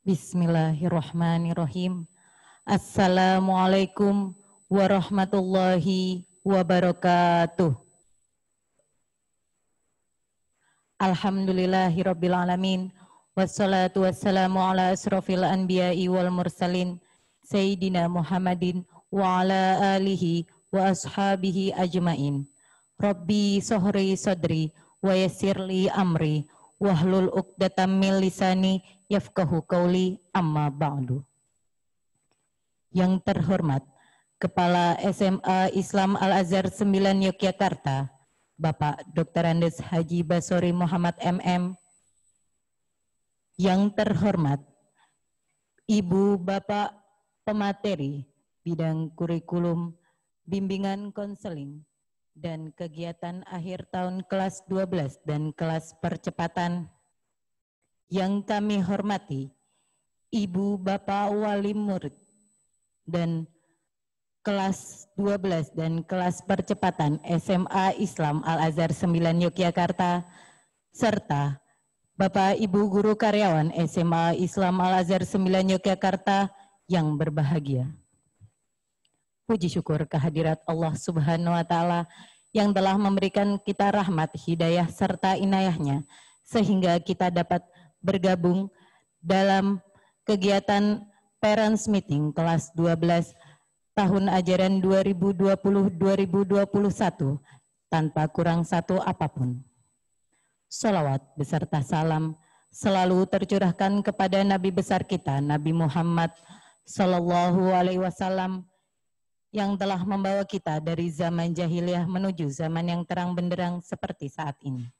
Bismillahirrahmanirrahim. Assalamualaikum warahmatullahi wabarakatuh. Alhamdulillahirabbil alamin. Wassalatu wassalamu ala asrofil anbiya'i wal mursalin Sayyidina Muhammadin wa ala alihi wa ashabihi ajmain. Rabbi sohri sodri wa yassirli amri wahlul uqdatam min lisani yafqahu qauli amma ba'du. Yang terhormat Kepala SMA Islam Al-Azhar 9 Yogyakarta, Bapak Dr. Andes Haji Basori Muhammad MM. Yang terhormat Ibu Bapak Pemateri Bidang Kurikulum, Bimbingan Konseling, dan Kegiatan Akhir Tahun kelas 12 dan kelas percepatan. Yang kami hormati Ibu Bapak Wali Murid dan kelas 12 dan kelas percepatan SMA Islam Al-Azhar 9 Yogyakarta, serta Bapak Ibu Guru Karyawan SMA Islam Al-Azhar 9 Yogyakarta yang berbahagia. Puji syukur kehadirat Allah Subhanahu wa Ta'ala yang telah memberikan kita rahmat, hidayah, serta inayahnya, sehingga kita dapat bergabung dalam kegiatan Parents Meeting kelas 12 tahun ajaran 2020-2021 tanpa kurang satu apapun. Salawat beserta salam selalu tercurahkan kepada Nabi besar kita, Nabi Muhammad Sallallahu Alaihi Wasallam, yang telah membawa kita dari zaman jahiliyah menuju zaman yang terang benderang seperti saat ini.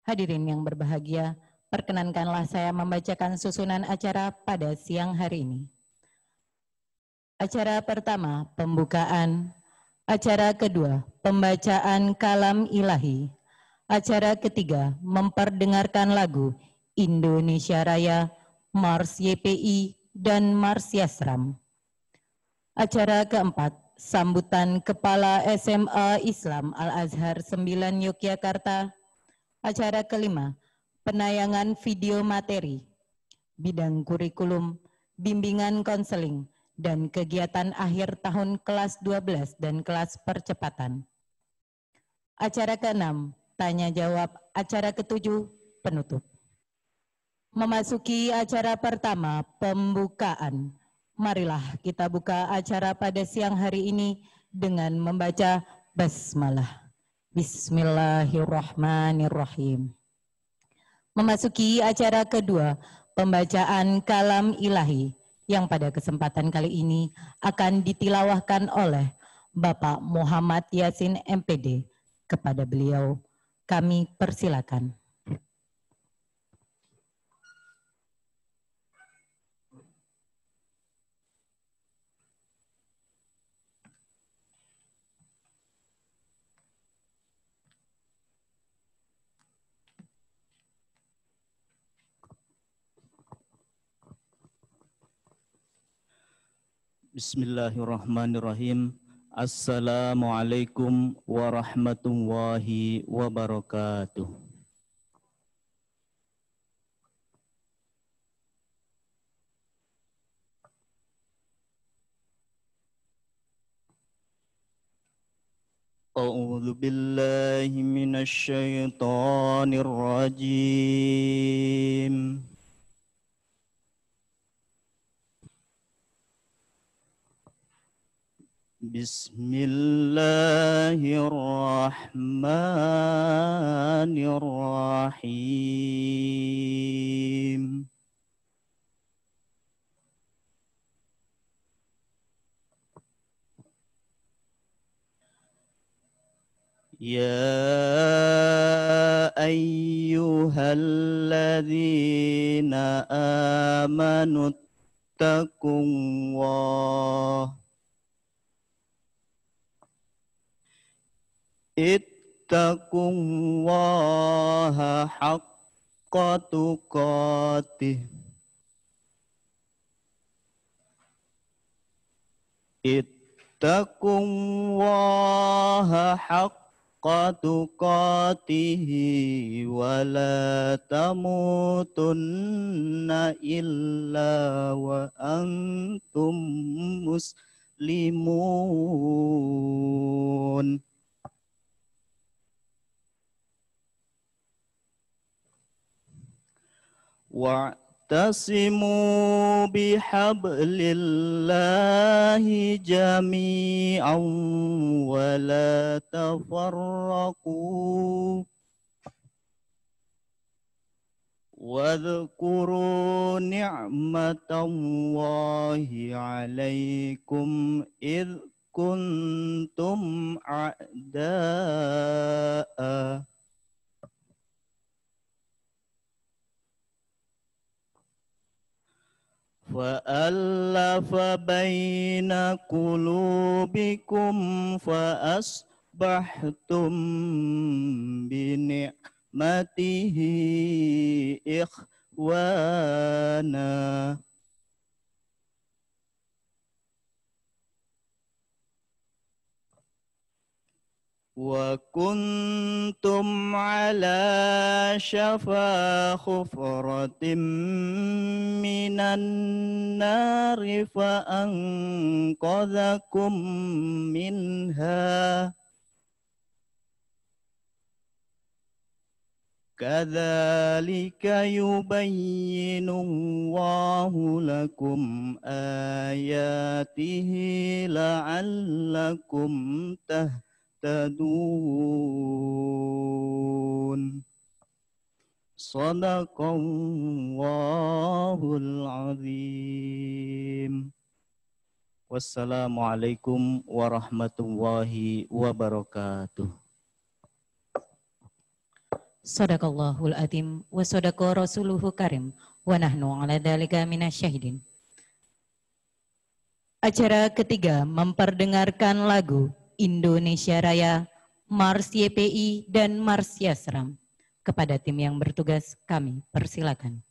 Hadirin yang berbahagia, perkenankanlah saya membacakan susunan acara pada siang hari ini. Acara pertama, pembukaan. Acara kedua, pembacaan kalam ilahi. Acara ketiga, memperdengarkan lagu Indonesia Raya, Mars YPI, dan Mars Yasram. Acara keempat, sambutan Kepala SMA Islam Al-Azhar 9 Yogyakarta. Acara kelima, penayangan video materi, bidang kurikulum, bimbingan konseling, dan kegiatan akhir tahun kelas 12 dan kelas percepatan. Acara keenam, tanya jawab. Acara ketujuh, penutup. Memasuki acara pertama, pembukaan. Marilah kita buka acara pada siang hari ini dengan membaca basmalah. Bismillahirrahmanirrahim. Memasuki acara kedua, pembacaan kalam ilahi, yang pada kesempatan kali ini akan ditilawahkan oleh Bapak Muhammad Yasin MPD. Kepada beliau kami persilakan. Bismillahirrahmanirrahim. Assalamualaikum warahmatullahi wabarakatuh. A'udzu billahi minasy syaithanir rajim. Bismillahirrahmanirrahim. Ya ayyuhalladzina amanu taqullah ittaqullaha haqqa tuqatih ittaqullaha haqqa تقاته ولا تموتن إلا وأنتم مسلمون. واعتصموا بحبل الله جميعا ولا تفرقوا واذكروا نعمة الله عليكم إذ كنتم أعداء فألف بين قلوبكم فأصبحتم بنعمته إخوانا وكنتم على شفا حفرة من النار فأنقذكم منها كذلك يبين الله لكم آياته لعلكم تهتدون. Sadaqallahul azim. Wassalamualaikum warahmatullahi wabarakatuh. Sadaqallahul azim wa sadaqa rasuluhu karim wa nahnu ala dzalika minasyahidin. Acara ketiga memperdengarkan lagu Indonesia Raya, Mars YPI dan Mars Yasram. Kepada tim yang bertugas kami persilakan.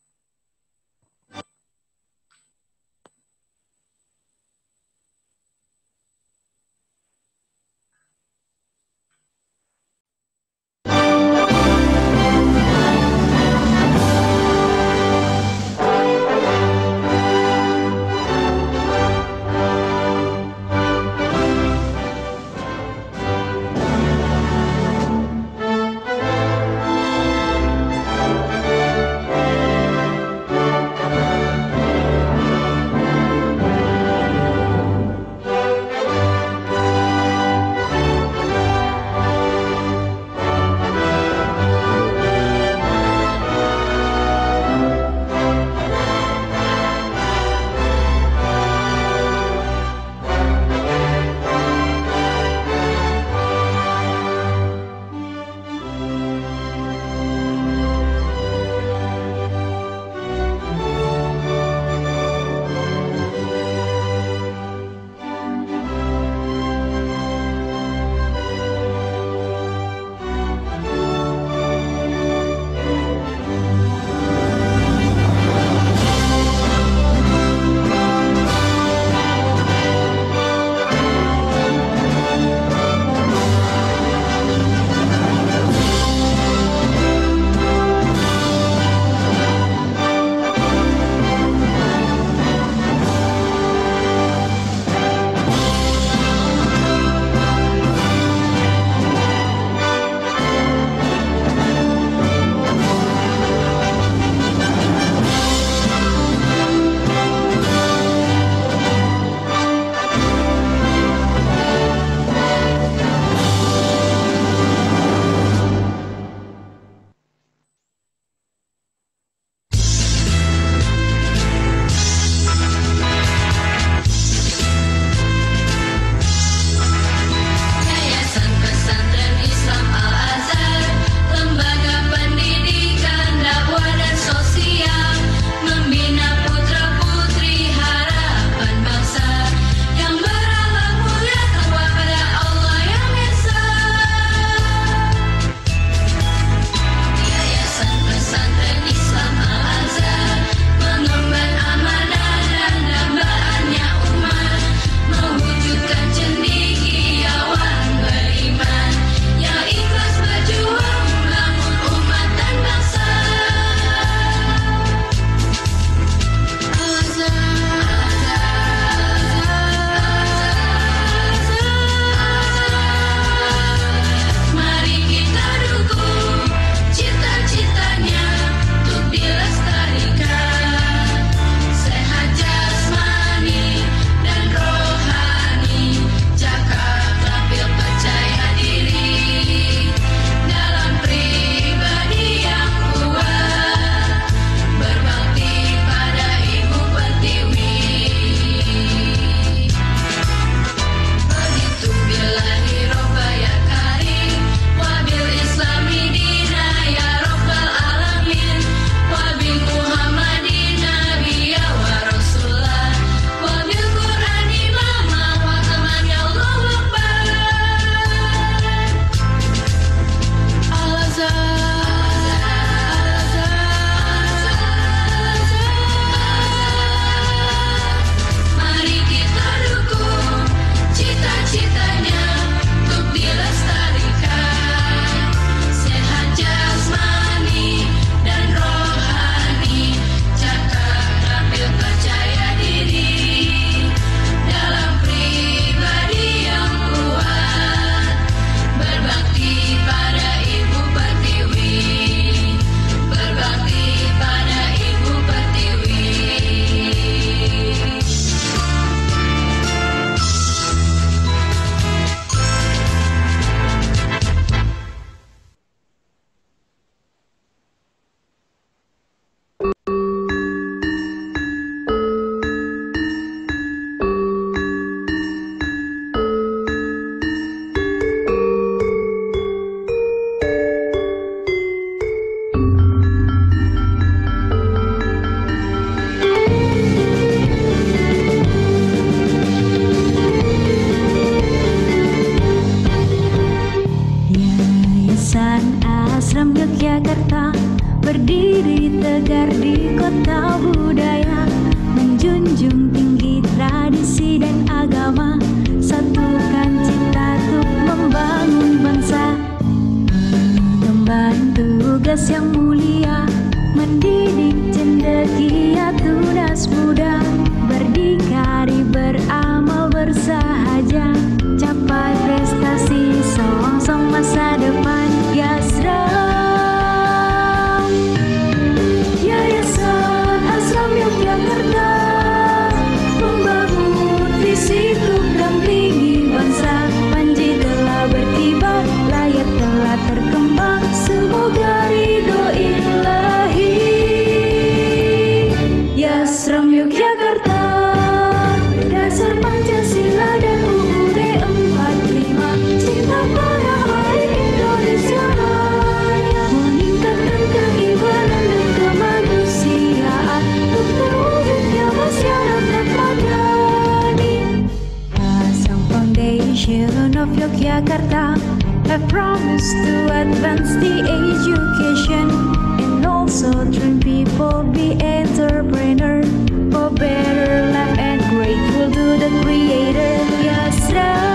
Yogyakarta have promised to advance the education and also train people be entrepreneur for better life and grateful to the Creator. Yasram,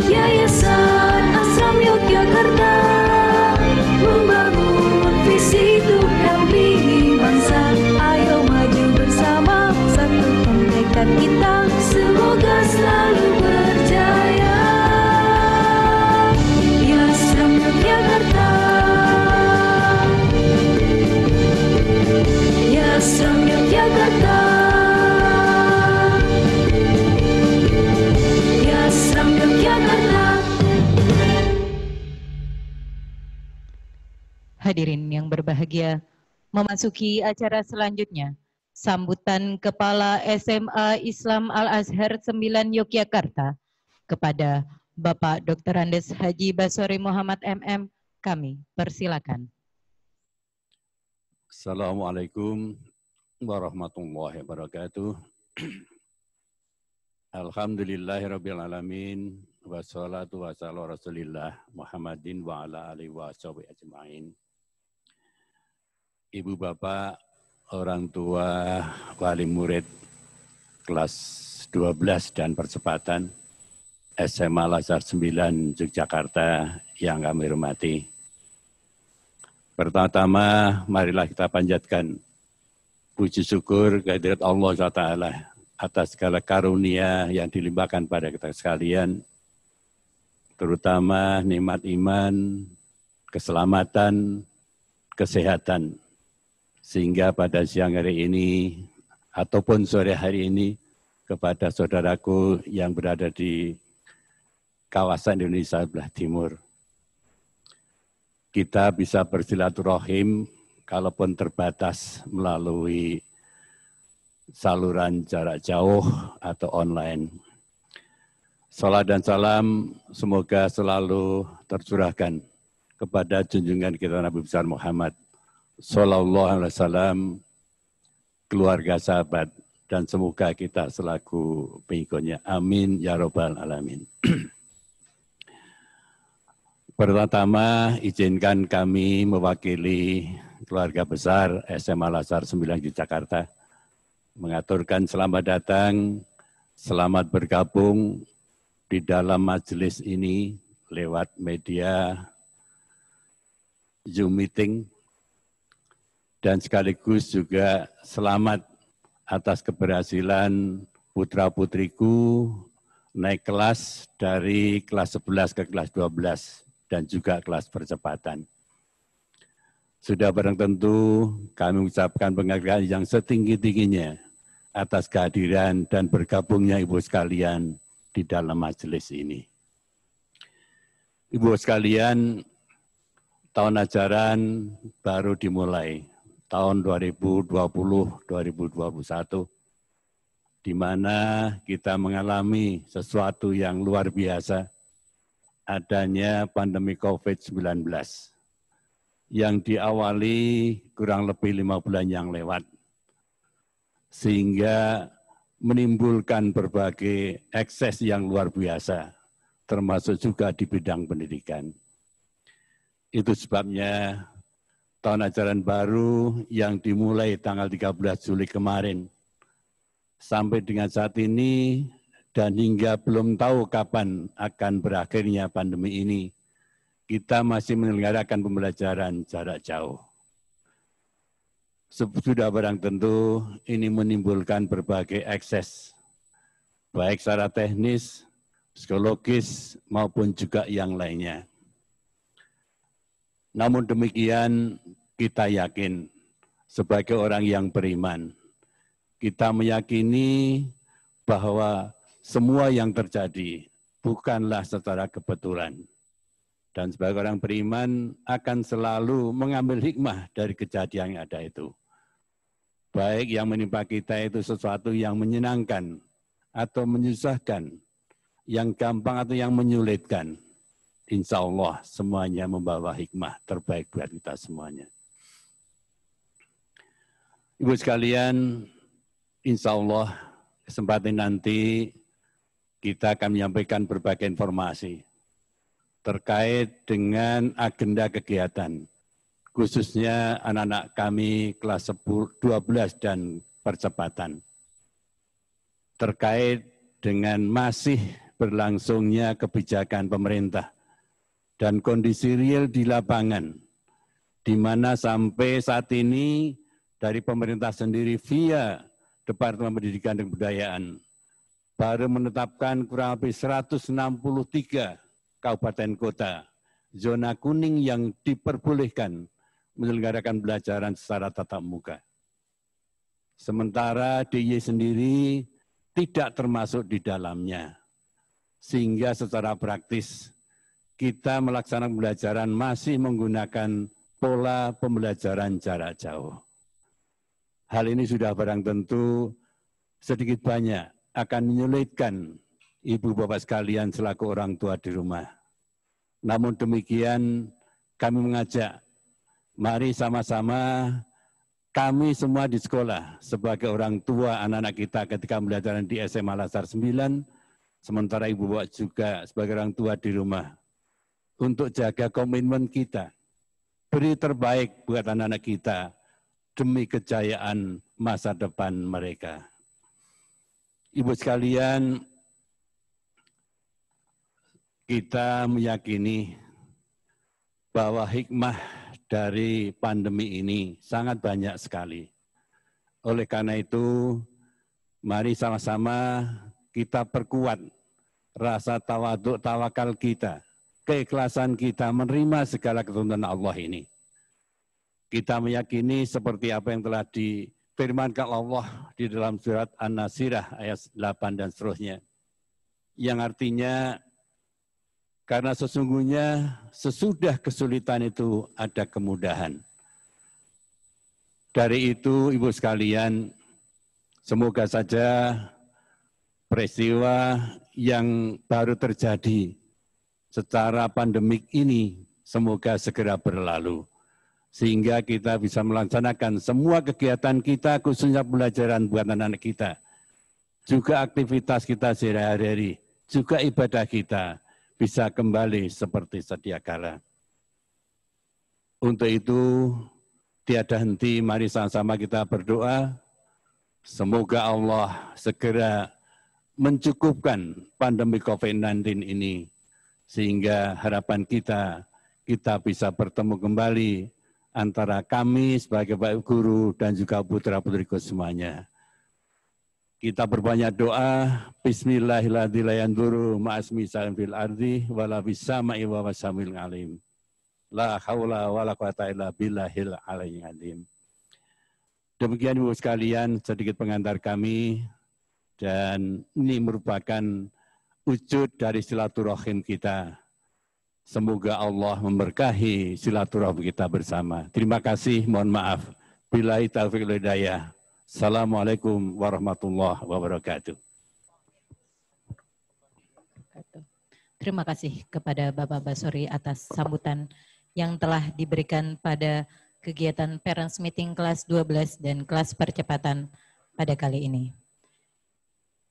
Yayasan Asram Yogyakarta membangun visi untuk dampingi bangsa. Ayo maju bersama, satukan tekad kita, semoga selalu berjaya. Yasram Yogyakarta, Yasram Yogyakarta, Yasram Yogyakarta. Hadirin yang berbahagia, memasuki acara selanjutnya, sambutan Kepala SMA Islam Al-Azhar 9 Yogyakarta kepada Bapak Dr. Andes Haji Basori Muhammad MM, kami persilakan. Assalamualaikum warahmatullahi wabarakatuh. Alhamdulillahirrabbilalamin. Wassalatu wassalamu ala rasulillah Muhammadin wa ala alihi wa sahbihi ajma'in. Ibu bapak, orang tua, wali murid kelas 12 dan percepatan SMA Al-Azhar 9 Yogyakarta yang kami hormati. Pertama-tama, marilah kita panjatkan puji syukur kehadirat Allah SWT atas segala karunia yang dilimpahkan pada kita sekalian, terutama nikmat iman, keselamatan, kesehatan, sehingga pada siang hari ini ataupun sore hari ini kepada saudaraku yang berada di kawasan Indonesia sebelah timur, kita bisa bersilaturahim kalaupun terbatas melalui saluran jarak jauh atau online. Salam dan salam semoga selalu tercurahkan kepada junjungan kita Nabi besar Muhammad Sallallahu Alaihi Wasallam, keluarga, sahabat, dan semoga kita selaku pengikutnya. Amin ya Rabbal Alamin. Pertama, izinkan kami mewakili keluarga besar SMA Al-Azhar 9 Yogyakarta mengaturkan selamat datang, selamat bergabung di dalam majelis ini lewat media Zoom meeting, dan sekaligus juga selamat atas keberhasilan putra-putriku naik kelas dari kelas 11 ke kelas 12 dan juga kelas percepatan. Sudah barang tentu kami mengucapkan penghargaan yang setinggi-tingginya atas kehadiran dan bergabungnya Ibu sekalian di dalam majelis ini. Ibu sekalian, tahun ajaran baru dimulai, tahun 2020-2021, di mana kita mengalami sesuatu yang luar biasa, adanya pandemi COVID-19 yang diawali kurang lebih 5 bulan yang lewat, sehingga menimbulkan berbagai ekses yang luar biasa, termasuk juga di bidang pendidikan. Itu sebabnya tahun ajaran baru yang dimulai tanggal 13 Juli kemarin, sampai dengan saat ini, dan hingga belum tahu kapan akan berakhirnya pandemi ini, kita masih menyelenggarakan pembelajaran jarak jauh. Sudah barang tentu ini menimbulkan berbagai ekses, baik secara teknis, psikologis, maupun juga yang lainnya. Namun demikian, kita yakin sebagai orang yang beriman, kita meyakini bahwa semua yang terjadi bukanlah secara kebetulan. Dan sebagai orang beriman akan selalu mengambil hikmah dari kejadian yang ada itu. Baik yang menimpa kita itu sesuatu yang menyenangkan atau menyusahkan, yang gampang atau yang menyulitkan. Insya Allah semuanya membawa hikmah terbaik buat kita semuanya. Ibu sekalian, insya Allah kesempatan nanti kita akan menyampaikan berbagai informasi terkait dengan agenda kegiatan, khususnya anak-anak kami kelas 12 dan percepatan, terkait dengan masih berlangsungnya kebijakan pemerintah dan kondisi real di lapangan, di mana sampai saat ini dari pemerintah sendiri via Departemen Pendidikan dan Kebudayaan baru menetapkan kurang lebih 163 kabupaten kota zona kuning yang diperbolehkan menyelenggarakan pembelajaran secara tatap muka. Sementara DIY sendiri tidak termasuk di dalamnya. Sehingga secara praktis kita melaksanakan pembelajaran masih menggunakan pola pembelajaran jarak jauh. Hal ini sudah barang tentu sedikit banyak akan menyulitkan ibu bapak sekalian selaku orang tua di rumah. Namun demikian kami mengajak, mari sama-sama kami semua di sekolah sebagai orang tua anak-anak kita ketika belajar di SMA Al-Azhar 9, sementara ibu bapak juga sebagai orang tua di rumah, untuk jaga komitmen kita, beri terbaik buat anak-anak kita demi kejayaan masa depan mereka. Ibu sekalian, kita meyakini bahwa hikmah dari pandemi ini sangat banyak sekali. Oleh karena itu, mari sama-sama kita perkuat rasa tawaduk tawakal kita, keikhlasan kita menerima segala ketentuan Allah ini. Kita meyakini seperti apa yang telah difirmankan Allah di dalam surat An-Nasirah ayat 8 dan seterusnya. Yang artinya, karena sesungguhnya sesudah kesulitan itu ada kemudahan. Dari itu, ibu sekalian, semoga saja peristiwa yang baru terjadi secara pandemik ini semoga segera berlalu. Sehingga kita bisa melaksanakan semua kegiatan kita, khususnya pembelajaran buat anak-anak kita. Juga aktivitas kita sehari-hari, juga ibadah kita bisa kembali seperti sedia kala. Untuk itu, tiada henti, mari sama-sama kita berdoa. Semoga Allah segera mencukupkan pandemi COVID-19 ini, sehingga harapan kita bisa bertemu kembali antara kami sebagai bapak guru dan juga putra-putriku semuanya. Kita berbanyak doa. Bismillahirrahmanirrahim. Ma'asmi salam fil ardi wala bisama'i wa wasamil alim. La haula wala quwata illa billahil aliyyil azim. Demikian ibu sekalian sedikit pengantar kami, dan ini merupakan wujud dari silaturahim kita. Semoga Allah memberkahi silaturahmi kita bersama. Terima kasih, mohon maaf. Billahi taufiq wal hidayah. Assalamualaikum warahmatullahi wabarakatuh. Terima kasih kepada Bapak Basori atas sambutan yang telah diberikan pada kegiatan Parents Meeting kelas 12 dan kelas percepatan pada kali ini.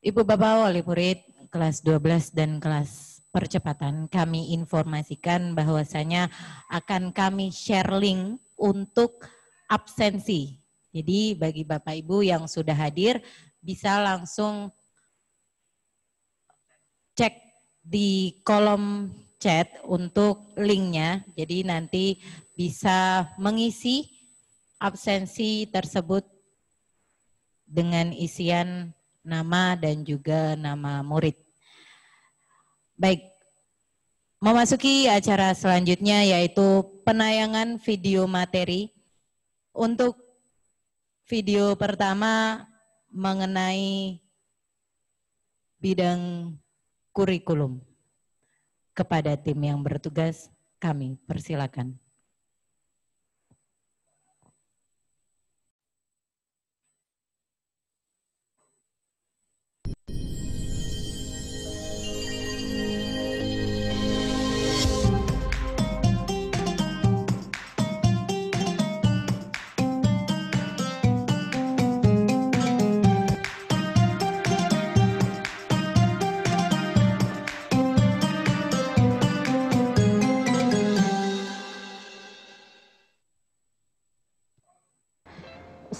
Ibu Bapak wali murid kelas 12 dan kelas percepatan, kami informasikan bahwasanya akan kami share link untuk absensi. Jadi bagi Bapak Ibu yang sudah hadir bisa langsung cek di kolom chat untuk linknya. Jadi nanti bisa mengisi absensi tersebut dengan isian nama dan juga nama murid. Baik, memasuki acara selanjutnya yaitu penayangan video materi. Untuk video pertama mengenai bidang kurikulum. Kepada tim yang bertugas, kami persilakan.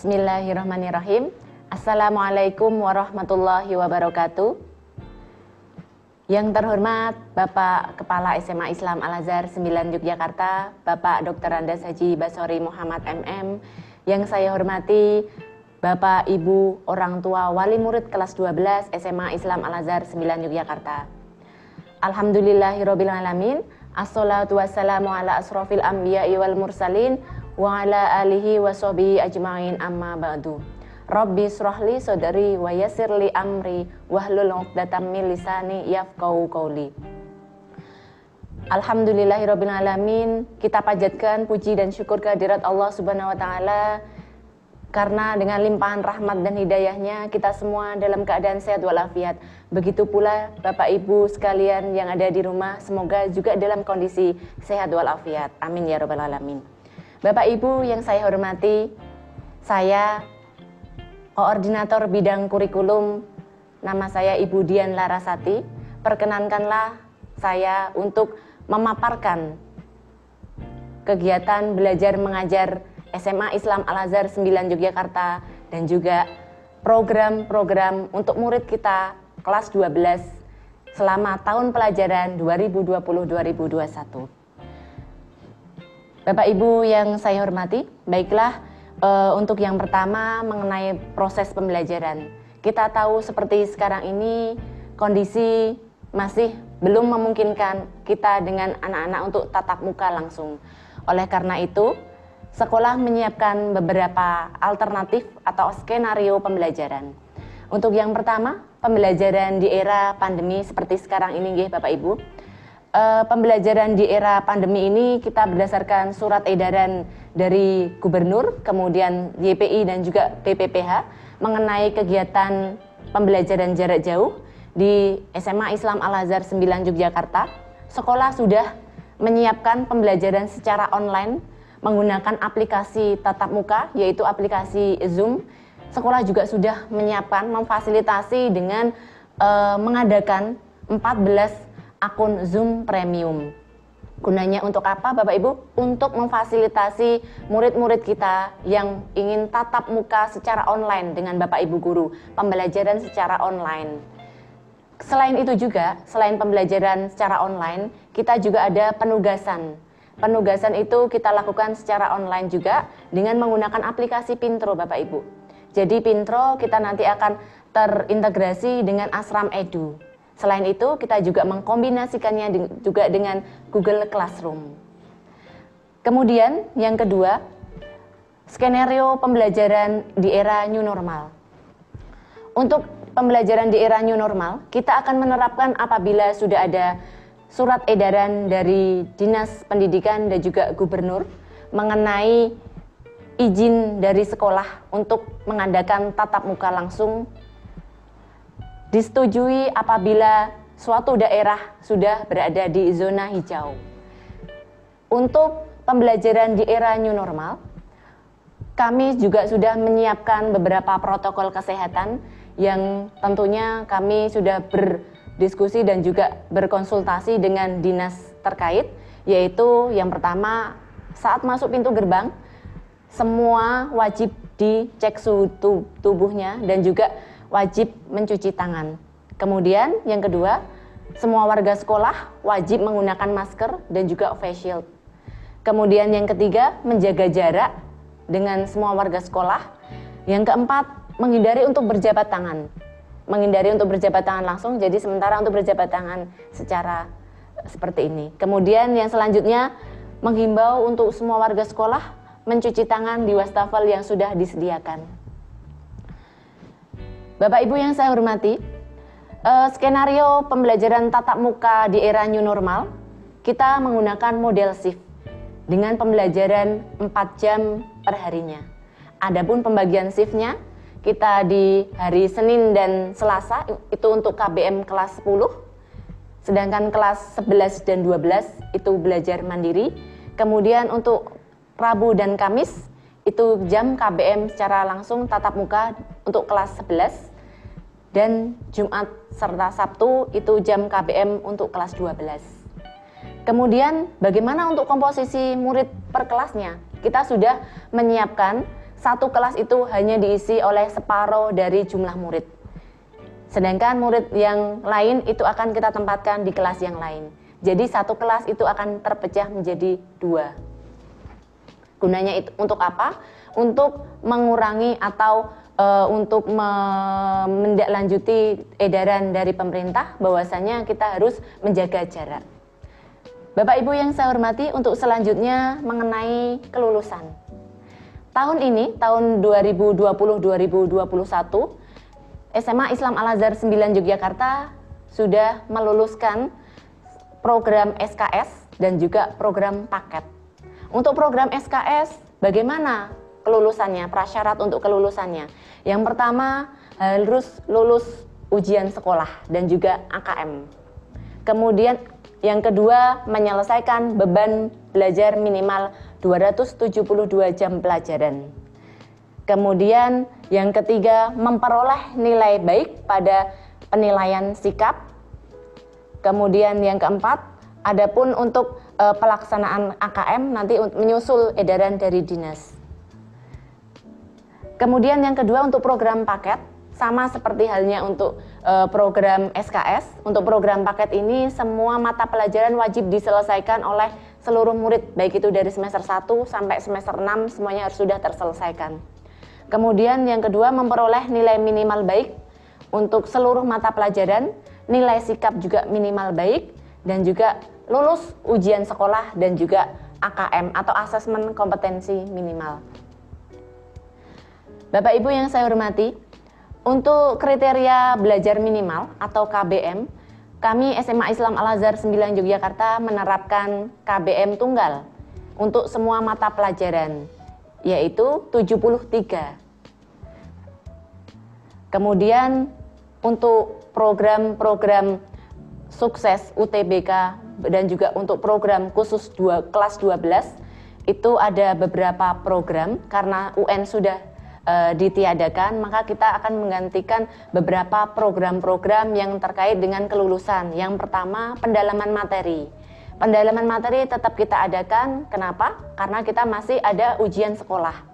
Bismillahirrahmanirrahim. Assalamualaikum warahmatullahi wabarakatuh. Yang terhormat Bapak Kepala SMA Islam Al-Azhar 9 Yogyakarta, Bapak Dr. Andes Haji Basori Muhammad MM. Yang saya hormati Bapak, Ibu, orang tua, wali murid kelas 12 SMA Islam Al-Azhar 9 Yogyakarta. Alhamdulillahirrabbilalamin. Assalatu wassalamu ala asrofil anbiya'i wal mursalin wa ala alihi wa sahbihi ajma'in amma ba'du. Rabbi shrahli sodari wa yassirli amri wahlul 'uqdatam min lisani yafqahu qawli. Alhamdulillahirabbil alamin. Kita panjatkan puji dan syukur kehadirat Allah Subhanahu wa taala karena dengan limpahan rahmat dan hidayahnya kita semua dalam keadaan sehat walafiat. Begitu pula Bapak Ibu sekalian yang ada di rumah, semoga juga dalam kondisi sehat walafiat. Amin ya rabbal alamin. Bapak Ibu yang saya hormati, saya Koordinator Bidang Kurikulum, nama saya Ibu Dian Larasati. Perkenankanlah saya untuk memaparkan kegiatan belajar mengajar SMA Islam Al-Azhar 9 Yogyakarta dan juga program-program untuk murid kita kelas 12 selama tahun pelajaran 2020-2021. Bapak Ibu yang saya hormati, baiklah untuk yang pertama mengenai proses pembelajaran. Kita tahu seperti sekarang ini kondisi masih belum memungkinkan kita dengan anak-anak untuk tatap muka langsung. Oleh karena itu, sekolah menyiapkan beberapa alternatif atau skenario pembelajaran. Untuk yang pertama, pembelajaran di era pandemi seperti sekarang ini, Bapak Ibu. Pembelajaran di era pandemi ini kita berdasarkan surat edaran dari Gubernur, kemudian YPI dan juga PPPH mengenai kegiatan pembelajaran jarak jauh di SMA Islam Al-Azhar 9 Yogyakarta. Sekolah sudah menyiapkan pembelajaran secara online menggunakan aplikasi tatap muka, yaitu aplikasi Zoom. Sekolah juga sudah menyiapkan, memfasilitasi dengan mengadakan 14 akun Zoom Premium. Gunanya untuk apa Bapak Ibu? Untuk memfasilitasi murid-murid kita yang ingin tatap muka secara online dengan Bapak Ibu guru, pembelajaran secara online. Selain itu juga, selain pembelajaran secara online, kita juga ada penugasan. Penugasan itu kita lakukan secara online juga dengan menggunakan aplikasi Pintro Bapak Ibu. Jadi Pintro kita nanti akan terintegrasi dengan Asram Edu. Selain itu, kita juga mengkombinasikannya juga dengan Google Classroom. Kemudian, yang kedua, skenario pembelajaran di era new normal. Untuk pembelajaran di era new normal, kita akan menerapkan apabila sudah ada surat edaran dari Dinas Pendidikan dan juga Gubernur mengenai izin dari sekolah untuk mengadakan tatap muka langsung. Disetujui apabila suatu daerah sudah berada di zona hijau. Untuk pembelajaran di era new normal, kami juga sudah menyiapkan beberapa protokol kesehatan yang tentunya kami sudah berdiskusi dan juga berkonsultasi dengan dinas terkait, yaitu yang pertama, saat masuk pintu gerbang, semua wajib dicek suhu tubuhnya dan juga wajib mencuci tangan. Kemudian yang kedua, semua warga sekolah wajib menggunakan masker dan juga face shield. Kemudian yang ketiga, menjaga jarak dengan semua warga sekolah. Yang keempat, menghindari untuk berjabat tangan. Menghindari untuk berjabat tangan langsung, jadi sementara untuk berjabat tangan secara seperti ini. Kemudian yang selanjutnya, menghimbau untuk semua warga sekolah mencuci tangan di wastafel yang sudah disediakan. Bapak Ibu yang saya hormati, skenario pembelajaran tatap muka di era new normal, kita menggunakan model shift dengan pembelajaran 4 jam per harinya. Adapun pembagian shiftnya, kita di hari Senin dan Selasa itu untuk KBM kelas 10, sedangkan kelas 11 dan 12 itu belajar mandiri. Kemudian untuk Rabu dan Kamis itu jam KBM secara langsung tatap muka untuk kelas 11. Dan Jumat serta Sabtu itu jam KBM untuk kelas 12. Kemudian bagaimana untuk komposisi murid per kelasnya? Kita sudah menyiapkan satu kelas itu hanya diisi oleh separuh dari jumlah murid. Sedangkan murid yang lain itu akan kita tempatkan di kelas yang lain. Jadi satu kelas itu akan terpecah menjadi 2. Gunanya itu untuk apa? Untuk mengurangi atau untuk menindaklanjuti edaran dari pemerintah bahwasanya kita harus menjaga jarak. Bapak Ibu yang saya hormati, untuk selanjutnya mengenai kelulusan. Tahun ini, tahun 2020-2021, SMA Islam Al-Azhar 9 Yogyakarta sudah meluluskan program SKS dan juga program paket. Untuk program SKS, bagaimana kelulusannya, prasyarat untuk kelulusannya? Yang pertama, harus lulus ujian sekolah dan juga AKM. Kemudian yang kedua, menyelesaikan beban belajar minimal 272 jam pelajaran. Kemudian yang ketiga, memperoleh nilai baik pada penilaian sikap. Kemudian yang keempat, adapun untuk pelaksanaan AKM nanti menyusul edaran dari dinas. Kemudian yang kedua, untuk program paket, sama seperti halnya untuk program SKS. Untuk program paket ini semua mata pelajaran wajib diselesaikan oleh seluruh murid, baik itu dari semester 1 sampai semester 6 semuanya harus sudah terselesaikan. Kemudian yang kedua, memperoleh nilai minimal baik untuk seluruh mata pelajaran, nilai sikap juga minimal baik, dan juga lulus ujian sekolah dan juga AKM atau asesmen kompetensi minimal. Bapak Ibu yang saya hormati, untuk kriteria belajar minimal atau KBM, kami SMA Islam Al-Azhar 9 Yogyakarta menerapkan KBM tunggal untuk semua mata pelajaran, yaitu 73. Kemudian untuk program-program sukses UTBK dan juga untuk program khusus kelas 12, itu ada beberapa program karena UN sudah ditiadakan, maka kita akan menggantikan beberapa program-program yang terkait dengan kelulusan. Yang pertama, pendalaman materi. Pendalaman materi tetap kita adakan, kenapa? Karena kita masih ada ujian sekolah.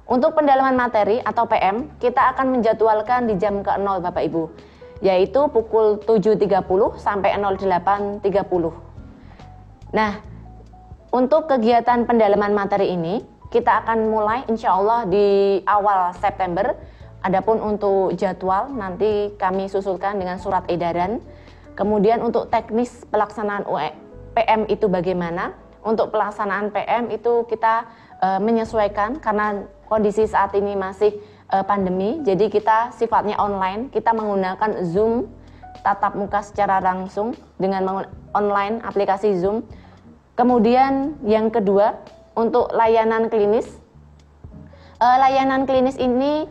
Untuk pendalaman materi atau PM, kita akan menjadwalkan di jam ke-0 Bapak Ibu, yaitu pukul 7.30 sampai 08.30. Nah, untuk kegiatan pendalaman materi ini, kita akan mulai insya Allah di awal September. Adapun untuk jadwal nanti kami susulkan dengan surat edaran. Kemudian untuk teknis pelaksanaan PM itu bagaimana? Untuk pelaksanaan PM itu kita menyesuaikan karena kondisi saat ini masih pandemi. Jadi kita sifatnya online, kita menggunakan Zoom, tatap muka secara langsung dengan online aplikasi Zoom. Kemudian yang kedua, untuk layanan klinis. Layanan klinis ini,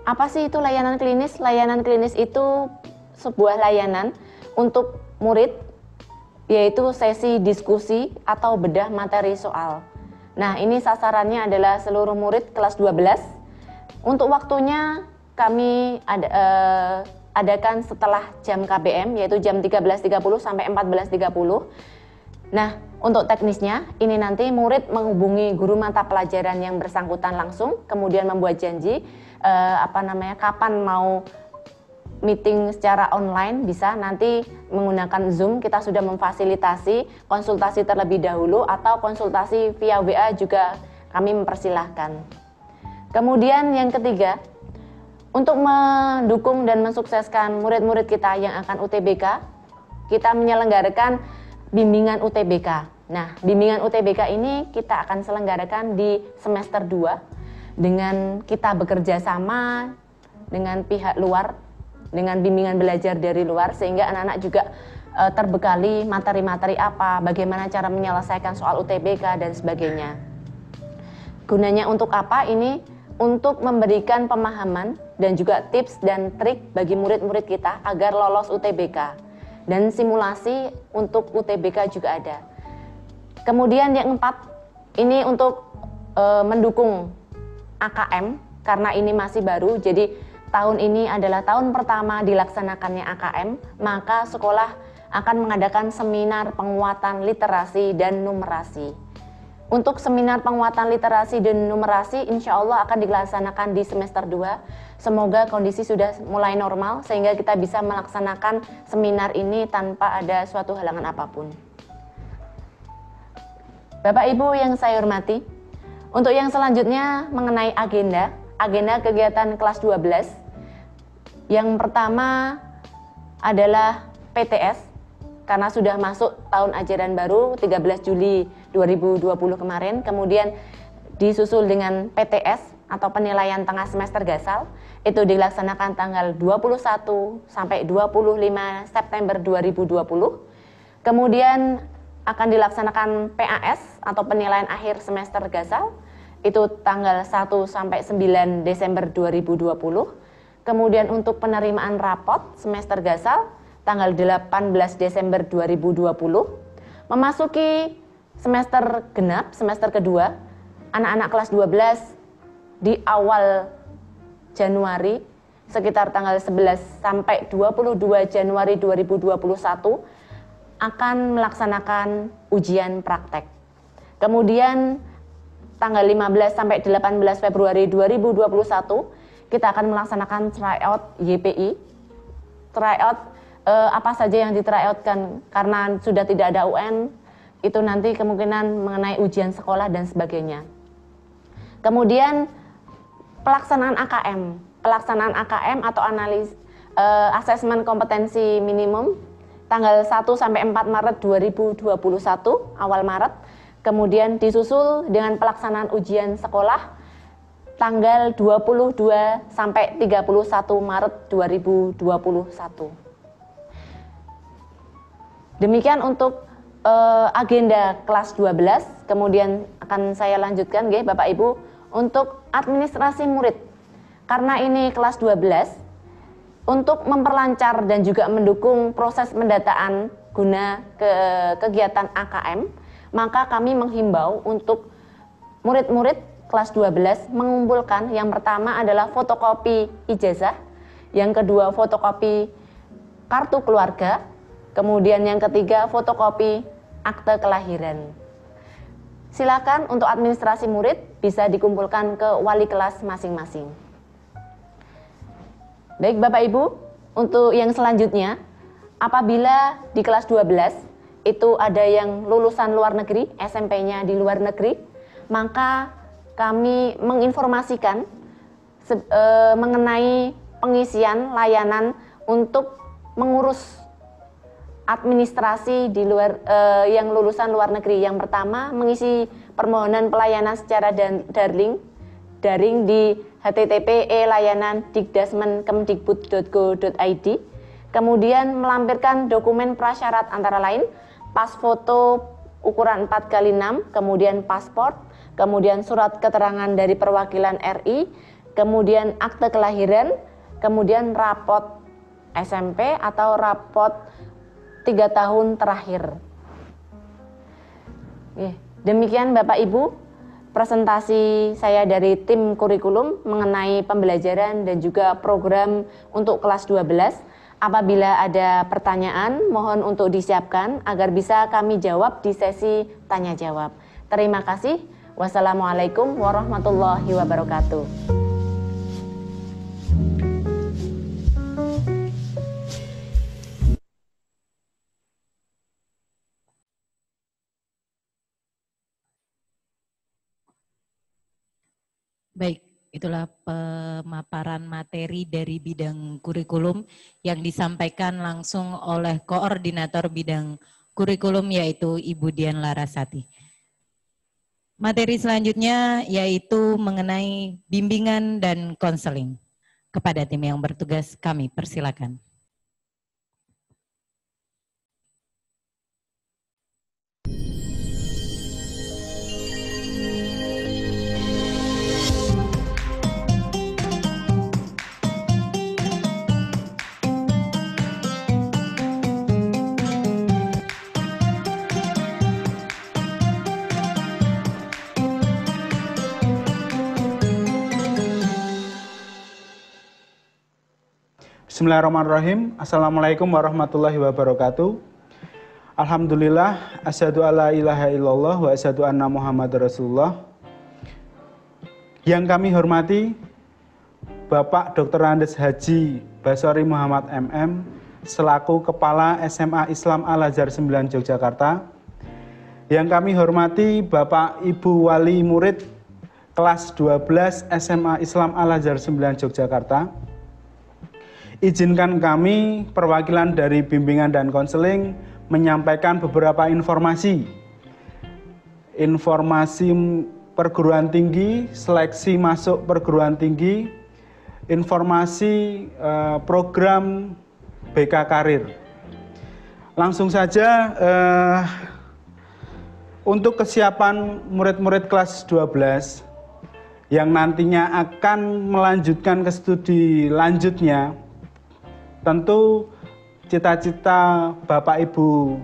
apa sih itu layanan klinis? Layanan klinis itu sebuah layanan untuk murid, yaitu sesi diskusi atau bedah materi soal. Nah, ini sasarannya adalah seluruh murid kelas 12. Untuk waktunya kami adakan setelah jam KBM, yaitu jam 13.30 sampai 14.30. Nah, untuk teknisnya, ini nanti murid menghubungi guru mata pelajaran yang bersangkutan langsung, kemudian membuat janji kapan mau meeting secara online, bisa nanti menggunakan Zoom. Kita sudah memfasilitasi konsultasi terlebih dahulu atau konsultasi via WA juga kami mempersilahkan. Kemudian yang ketiga, untuk mendukung dan mensukseskan murid-murid kita yang akan UTBK, kita menyelenggarakan bimbingan UTBK. Nah, bimbingan UTBK ini kita akan selenggarakan di semester 2 dengan kita bekerja sama dengan pihak luar, dengan bimbingan belajar dari luar, sehingga anak-anak juga terbekali materi-materi apa, bagaimana cara menyelesaikan soal UTBK dan sebagainya. Gunanya untuk apa ini? Untuk memberikan pemahaman dan juga tips dan trik bagi murid-murid kita agar lolos UTBK. Dan simulasi untuk UTBK juga ada. Kemudian yang 4, ini untuk mendukung AKM, karena ini masih baru, jadi tahun ini adalah tahun pertama dilaksanakannya AKM, maka sekolah akan mengadakan seminar penguatan literasi dan numerasi. Untuk seminar penguatan literasi dan numerasi insya Allah akan dilaksanakan di semester 2. Semoga kondisi sudah mulai normal sehingga kita bisa melaksanakan seminar ini tanpa ada suatu halangan apapun. Bapak Ibu yang saya hormati, untuk yang selanjutnya mengenai agenda kegiatan kelas 12. Yang pertama adalah PTS, karena sudah masuk tahun ajaran baru 13 Juli 2020 kemarin, kemudian disusul dengan PTS atau penilaian tengah semester Gasal, itu dilaksanakan tanggal 21 sampai 25 September 2020. Kemudian akan dilaksanakan PAS atau penilaian akhir semester Gasal, itu tanggal 1 sampai 9 Desember 2020. Kemudian untuk penerimaan rapot semester Gasal tanggal 18 Desember 2020. Memasuki semester genap, semester kedua, anak-anak kelas 12 di awal Januari sekitar tanggal 11 sampai 22 Januari 2021 akan melaksanakan ujian praktek. Kemudian tanggal 15 sampai 18 Februari 2021 kita akan melaksanakan tryout YPI. Tryout apa saja yang di tryoutkan karena sudah tidak ada UN, itu nanti kemungkinan mengenai ujian sekolah dan sebagainya. Kemudian pelaksanaan AKM atau asesmen kompetensi minimum tanggal 1 sampai 4 Maret 2021 awal Maret. Kemudian disusul dengan pelaksanaan ujian sekolah tanggal 22 sampai 31 Maret 2021. Demikian untuk agenda kelas 12. Kemudian akan saya lanjutkan nggih Bapak Ibu untuk administrasi murid. Karena ini kelas 12, untuk memperlancar dan juga mendukung proses pendataan guna kegiatan AKM, maka kami menghimbau untuk murid-murid kelas 12 mengumpulkan, yang pertama adalah fotokopi ijazah, yang kedua fotokopi kartu keluarga, kemudian yang ketiga fotokopi akte kelahiran. Silakan untuk administrasi murid bisa dikumpulkan ke wali kelas masing-masing. Baik Bapak Ibu, untuk yang selanjutnya, apabila di kelas 12 itu ada yang lulusan luar negeri, SMP-nya di luar negeri, maka kami menginformasikan mengenai pengisian layanan untuk mengurus administrasi di luar yang lulusan luar negeri. Yang pertama, mengisi permohonan pelayanan secara daring di http://layanan.dikdasmen.kemdikbud.go.id. Kemudian melampirkan dokumen prasyarat antara lain pas foto ukuran 4x6, kemudian paspor, kemudian surat keterangan dari perwakilan RI, kemudian akte kelahiran, kemudian rapot SMP atau rapot 3 tahun terakhir. Demikian Bapak Ibu presentasi saya dari tim kurikulum mengenai pembelajaran dan juga program untuk kelas 12. Apabila ada pertanyaan, mohon untuk disiapkan agar bisa kami jawab di sesi tanya jawab. Terima kasih. Wassalamualaikum warahmatullahi wabarakatuh. Baik, itulah pemaparan materi dari bidang kurikulum yang disampaikan langsung oleh koordinator bidang kurikulum yaitu Ibu Dian Larasati. Materi selanjutnya yaitu mengenai bimbingan dan konseling. Kepada tim yang bertugas kami persilakan. Bismillahirrahmanirrahim. Assalamualaikum warahmatullahi wabarakatuh. Alhamdulillah, asyhadu alla ilaha illallah wa asyhadu anna Muhammadar Rasulullah. Yang kami hormati Bapak Dr. Andes Haji Basori Muhammad MM selaku Kepala SMA Islam Al-Azhar 9 Yogyakarta. Yang kami hormati Bapak Ibu Wali Murid kelas 12 SMA Islam Al-Azhar 9 Yogyakarta. Izinkan kami perwakilan dari bimbingan dan konseling menyampaikan beberapa informasi perguruan tinggi, seleksi masuk perguruan tinggi, informasi program BK Karir. Langsung saja untuk kesiapan murid-murid kelas 12 yang nantinya akan melanjutkan ke studi lanjutnya, tentu cita-cita Bapak Ibu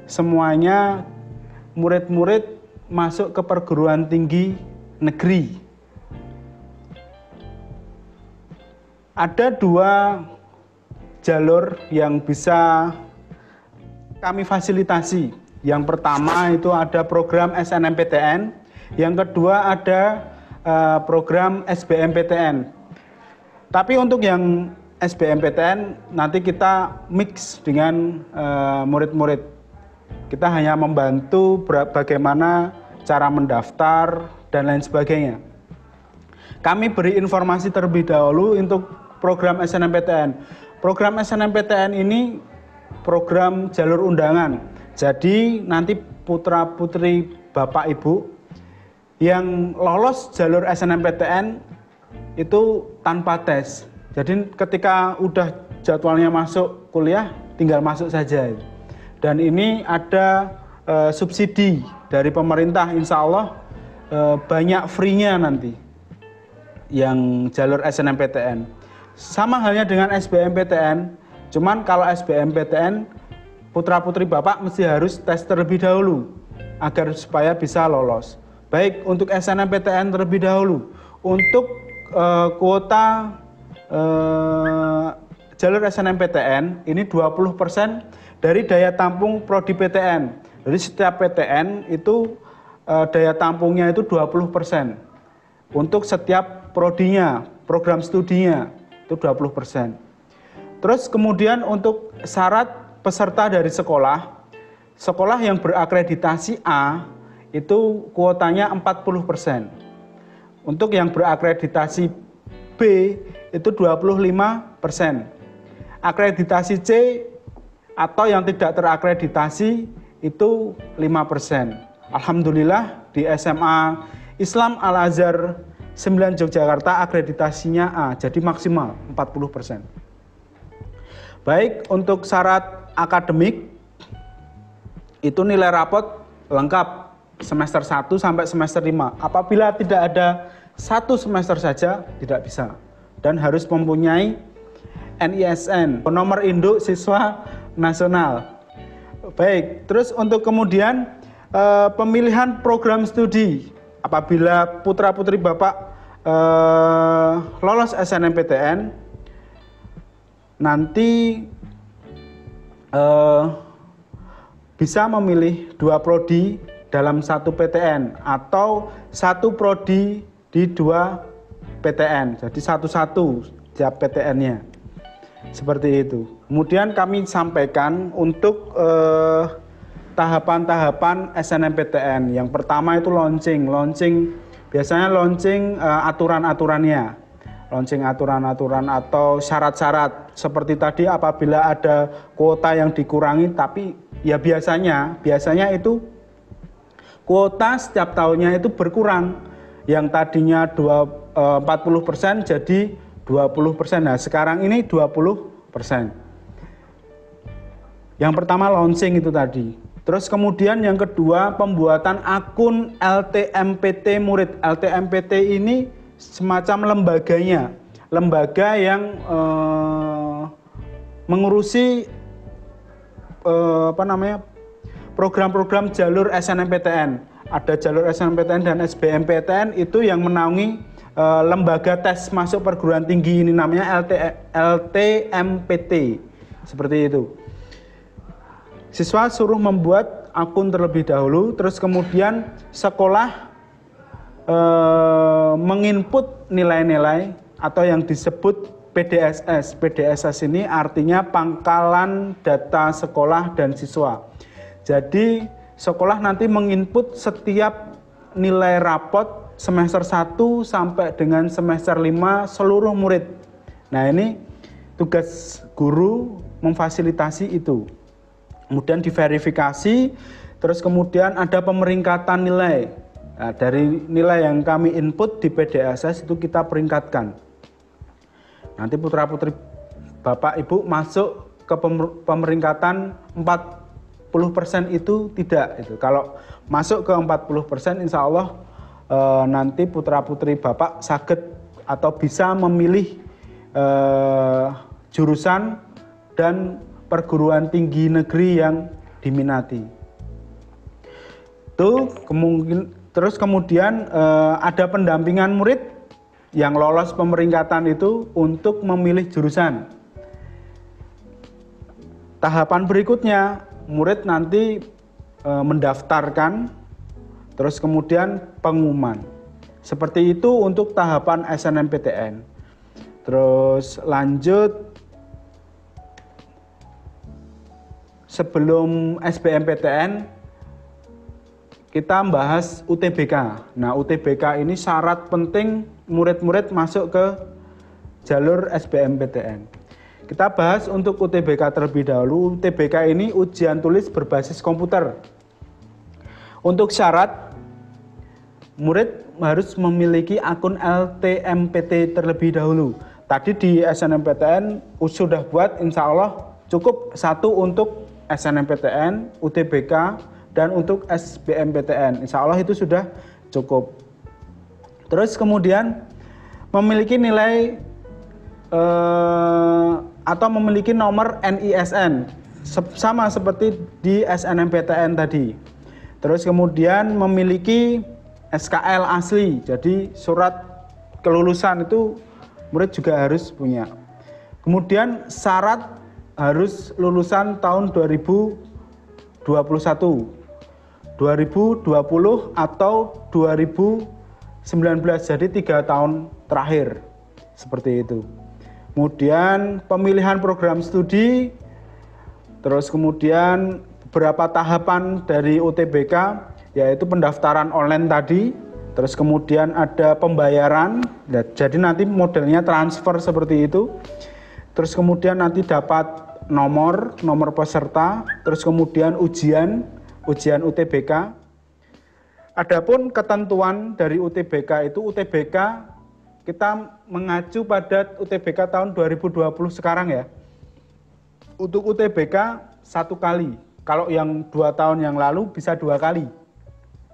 semuanya murid-murid masuk ke perguruan tinggi negeri. Ada dua jalur yang bisa kami fasilitasi. Yang pertama itu ada program SNMPTN, yang kedua ada program SBMPTN. Tapi untuk yang SBMPTN nanti kita mix dengan murid-murid. Kita hanya membantu bagaimana cara mendaftar dan lain sebagainya. Kami beri informasi terlebih dahulu untuk program SNMPTN. Program SNMPTN ini program jalur undangan. Jadi nanti putra-putri Bapak Ibu yang lolos jalur SNMPTN itu tanpa tes. Jadi ketika udah jadwalnya masuk kuliah, tinggal masuk saja. Dan ini ada subsidi dari pemerintah, insya Allah banyak free-nya nanti yang jalur SNMPTN. Sama halnya dengan SBMPTN, cuman kalau SBMPTN putra-putri Bapak mesti harus tes terlebih dahulu agar supaya bisa lolos. Baik untuk SNMPTN terlebih dahulu, untuk kuota jalur SNMPTN ini 20% dari daya tampung prodi PTN. Jadi setiap PTN itu daya tampungnya itu 20%. Untuk setiap prodinya, program studinya itu 20%. Terus kemudian untuk syarat peserta dari sekolah yang berakreditasi A itu kuotanya 40%. Untuk yang berakreditasi B itu 25%. Akreditasi C atau yang tidak terakreditasi itu 5%. Alhamdulillah di SMA Islam Al-Azhar 9 Yogyakarta akreditasinya A, jadi maksimal 40%. Baik, untuk syarat akademik itu nilai rapot lengkap semester 1 sampai semester 5. Apabila tidak ada satu semester saja tidak bisa, dan harus mempunyai NISN, nomor induk siswa nasional. Baik, terus untuk kemudian pemilihan program studi, apabila putra-putri Bapak lolos SNMPTN, nanti bisa memilih 2 prodi dalam 1 PTN atau 1 prodi di 2 PTN, jadi satu-satu tiap PTN-nya. Seperti itu. Kemudian kami sampaikan untuk tahapan-tahapan SNMPTN. Yang pertama itu launching biasanya launching aturan-aturannya. Launching aturan-aturan atau syarat-syarat. Seperti tadi apabila ada kuota yang dikurangi, tapi ya biasanya itu kuota setiap tahunnya itu berkurang. Yang tadinya 40% jadi 20%. Nah, sekarang ini 20%. Yang pertama launching itu tadi. Terus kemudian yang kedua pembuatan akun LTMPT murid. LTMPT ini semacam lembaganya. Lembaga yang mengurusi program-program jalur SNMPTN. Ada jalur SNMPTN dan SBMPTN itu yang menaungi lembaga tes masuk perguruan tinggi, ini namanya LTMPT. Seperti itu. Siswa suruh membuat akun terlebih dahulu, terus kemudian sekolah menginput nilai-nilai atau yang disebut PDSS. PDSS ini artinya pangkalan data sekolah dan siswa. Jadi sekolah nanti menginput setiap nilai rapot semester 1 sampai dengan semester 5 seluruh murid. Nah, ini tugas guru memfasilitasi itu. Kemudian diverifikasi, terus kemudian ada pemeringkatan nilai. Nah, dari nilai yang kami input di PDSS itu kita peringkatkan. Nanti putra-putri Bapak Ibu masuk ke pemeringkatan 40% itu tidak. Itu. Kalau masuk ke 40%, insya Allah nanti putra-putri Bapak saged atau bisa memilih jurusan dan perguruan tinggi negeri yang diminati. Terus kemudian ada pendampingan murid yang lolos pemeringkatan itu untuk memilih jurusan. Tahapan berikutnya, murid nanti mendaftarkan, terus kemudian pengumuman. Seperti itu untuk tahapan SNMPTN. Terus lanjut, sebelum SBMPTN, kita membahas UTBK. Nah, UTBK ini syarat penting murid-murid masuk ke jalur SBMPTN. Kita bahas untuk UTBK terlebih dahulu. UTBK ini ujian tulis berbasis komputer. Untuk syarat, murid harus memiliki akun LTMPT terlebih dahulu. Tadi di SNMPTN sudah buat, insya Allah cukup satu untuk SNMPTN, UTBK, dan untuk SBMPTN. Insya Allah itu sudah cukup. Terus kemudian memiliki nilai atau memiliki nomor NISN sama seperti di SNMPTN tadi. Terus kemudian memiliki SKL asli, jadi surat kelulusan itu murid juga harus punya. Kemudian syarat harus lulusan tahun 2021, 2020 atau 2019, jadi 3 tahun terakhir, seperti itu. Kemudian pemilihan program studi, terus kemudian beberapa tahapan dari UTBK, yaitu pendaftaran online tadi, terus kemudian ada pembayaran, jadi nanti modelnya transfer seperti itu, terus kemudian nanti dapat nomor peserta, terus kemudian ujian UTBK. Adapun ketentuan dari UTBK itu, UTBK kita mengacu pada UTBK tahun 2020 sekarang ya. Untuk UTBK 1 kali, kalau yang 2 tahun yang lalu bisa 2 kali.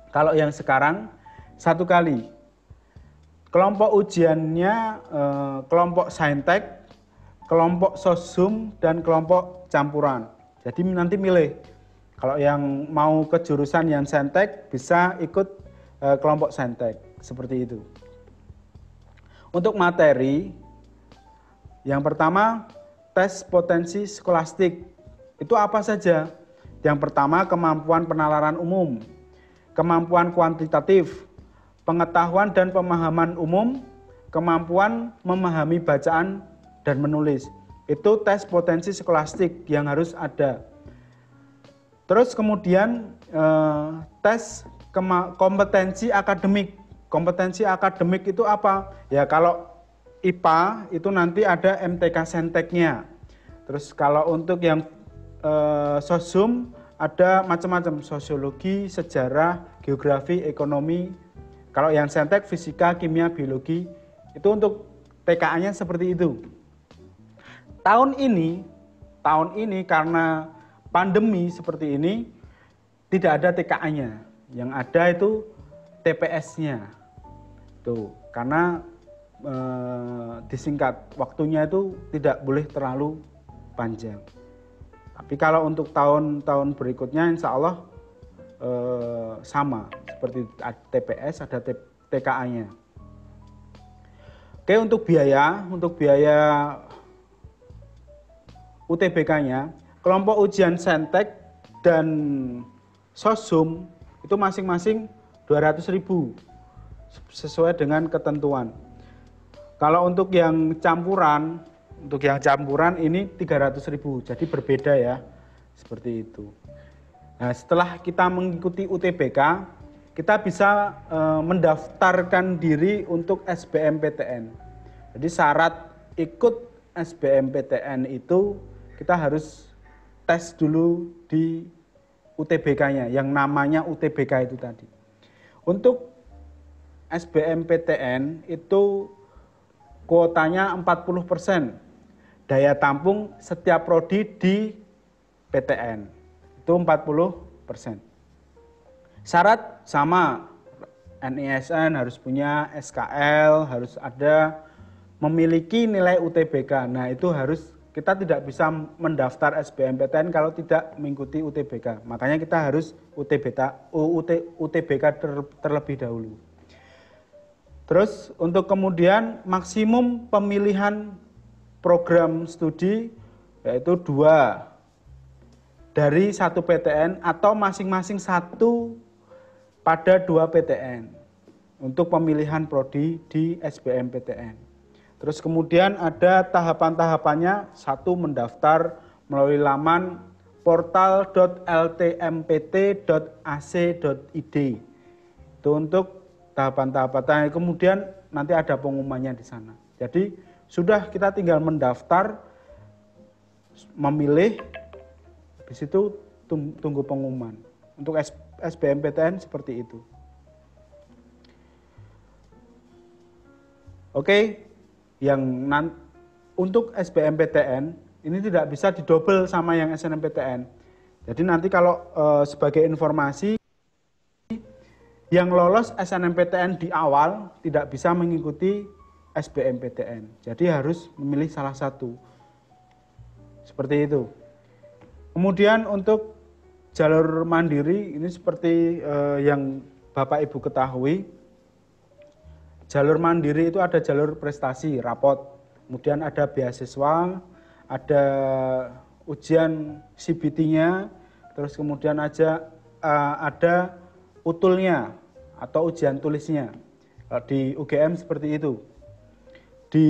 Kalau yang sekarang 1 kali. Kelompok ujiannya kelompok saintek, kelompok sosum, dan kelompok campuran. Jadi nanti milih. Kalau yang mau ke jurusan yang saintek bisa ikut kelompok saintek, seperti itu. Untuk materi, yang pertama tes potensi skolastik. Itu apa saja? Yang pertama kemampuan penalaran umum, kemampuan kuantitatif, pengetahuan dan pemahaman umum, kemampuan memahami bacaan dan menulis. Itu tes potensi skolastik yang harus ada. Terus kemudian tes kompetensi akademik. Kompetensi akademik itu apa? Ya kalau IPA itu nanti ada MTK Senteknya. Terus kalau untuk yang sosum ada macam-macam, sosiologi, sejarah, geografi, ekonomi. Kalau yang Sentek fisika, kimia, biologi. Itu untuk TKA-nya seperti itu. Tahun ini karena pandemi seperti ini tidak ada TKA-nya. Yang ada itu TPS-nya. Tuh, karena disingkat waktunya itu tidak boleh terlalu panjang. Tapi kalau untuk tahun-tahun berikutnya insya Allah sama seperti TPS ada TKA-nya. Oke, untuk biaya UTBK-nya, kelompok ujian Sentek dan Sosum itu masing-masing 200.000 sesuai dengan ketentuan. Kalau untuk yang campuran ini 300.000, jadi berbeda ya, seperti itu. Nah, setelah kita mengikuti UTBK, kita bisa mendaftarkan diri untuk SBMPTN. Jadi syarat ikut SBMPTN itu kita harus tes dulu di UTBK-nya, yang namanya UTBK itu tadi. Untuk SBMPTN itu kuotanya 40%, daya tampung setiap prodi di PTN itu 40%. Syarat sama, NISN harus punya, SKL harus ada, memiliki nilai UTBK. Nah itu harus, kita tidak bisa mendaftar SBMPTN kalau tidak mengikuti UTBK. Makanya kita harus UTBK terlebih dahulu. Terus untuk kemudian maksimum pemilihan program studi yaitu 2 dari 1 PTN atau masing-masing 1 pada 2 PTN untuk pemilihan prodi di SBMPTN. Terus kemudian ada tahapan-tahapannya. 1, mendaftar melalui laman portal.ltmpt.ac.id. Itu untuk tahapan-tahapan. Kemudian nanti ada pengumumannya di sana. Jadi sudah, kita tinggal mendaftar, memilih, habis itu tunggu pengumuman. Untuk SBMPTN seperti itu. Oke, untuk SBMPTN ini tidak bisa didobel sama yang SNMPTN. Jadi nanti kalau sebagai informasi, yang lolos SNMPTN di awal tidak bisa mengikuti SBMPTN. Jadi harus memilih salah satu. Seperti itu. Kemudian untuk jalur mandiri ini seperti yang Bapak Ibu ketahui. Jalur mandiri itu ada jalur prestasi, rapot. Kemudian ada beasiswa, ada ujian CBT-nya, terus kemudian ada utulnya atau ujian tulisnya. Di UGM seperti itu. Di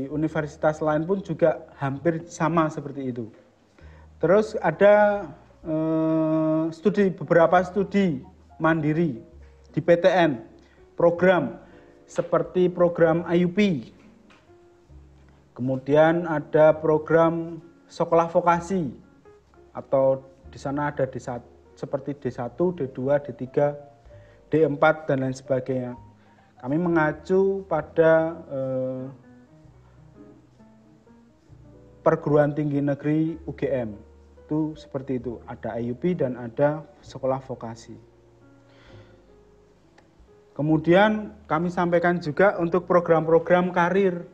universitas lain pun juga hampir sama seperti itu. Terus ada beberapa studi mandiri di PTN, program seperti program IUP. Kemudian ada program sekolah vokasi atau di sana ada seperti D1, D2, D3, D4 dan lain sebagainya. Kami mengacu pada perguruan tinggi negeri UGM. Itu seperti itu, ada IUP dan ada sekolah vokasi. Kemudian kami sampaikan juga untuk program-program karir,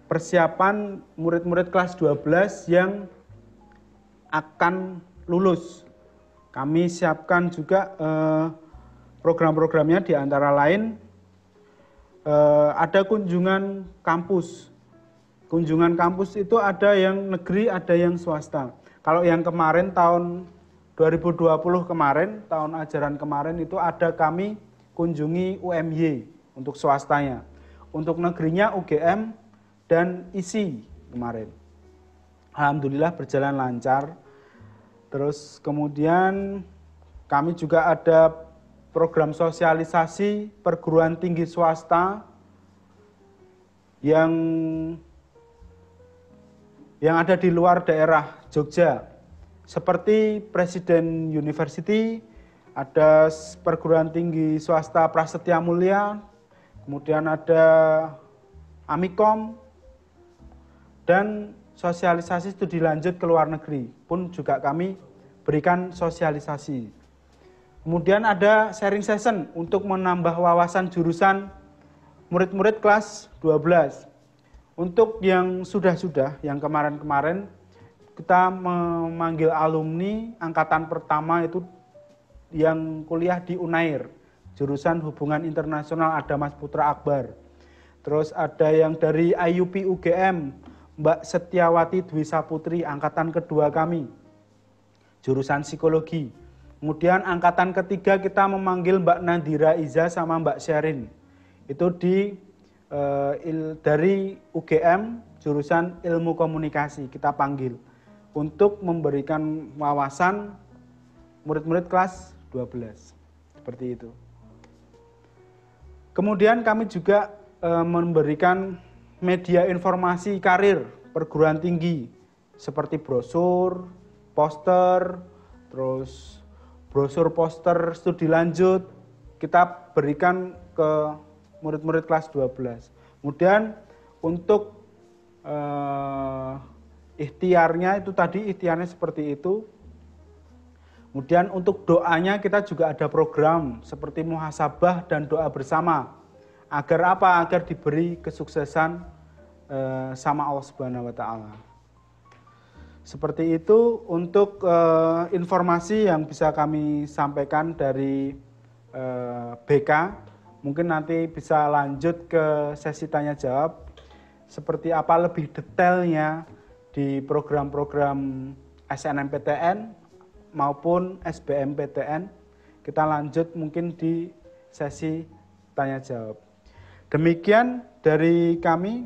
persiapan murid-murid kelas 12 yang akan lulus. Kami siapkan juga program-programnya, di antara lain ada kunjungan kampus. Kunjungan kampus itu ada yang negeri, ada yang swasta. Kalau yang kemarin tahun 2020 kemarin, tahun ajaran kemarin itu ada kami kunjungi UMY untuk swastanya. Untuk negerinya UGM dan ISI kemarin. Alhamdulillah berjalan lancar. Terus kemudian kami juga ada program sosialisasi perguruan tinggi swasta yang ada di luar daerah Jogja. Seperti Presiden University, ada perguruan tinggi swasta Prasetya Mulia, kemudian ada Amikom, dan sosialisasi studi lanjut ke luar negeri pun juga kami berikan sosialisasi. Kemudian ada sharing session untuk menambah wawasan jurusan murid-murid kelas 12. Untuk yang sudah-sudah, yang kemarin-kemarin, kita memanggil alumni angkatan pertama itu yang kuliah di UNAIR, jurusan Hubungan Internasional, ada Mas Putra Akbar. Terus ada yang dari IUP UGM, Mbak Setiawati Dwi Saputri, angkatan kedua kami. jurusan psikologi. Kemudian angkatan ketiga kita memanggil Mbak Nadira Iza sama Mbak Sherin. Itu dari UGM jurusan ilmu komunikasi kita panggil untuk memberikan wawasan murid-murid kelas 12. Seperti itu. Kemudian kami juga memberikan media informasi karir perguruan tinggi seperti brosur, poster, terus brosur poster studi lanjut kita berikan ke murid-murid kelas 12. Kemudian untuk ikhtiarnya itu tadi, ikhtiarnya seperti itu. Kemudian untuk doanya kita juga ada program seperti muhasabah dan doa bersama. Agar apa? Agar diberi kesuksesan sama Allah Subhanahu wa taala. Seperti itu untuk informasi yang bisa kami sampaikan dari BK. Mungkin nanti bisa lanjut ke sesi tanya jawab. Seperti apa lebih detailnya di program-program SNMPTN maupun SBMPTN. Kita lanjut mungkin di sesi tanya jawab. Demikian dari kami,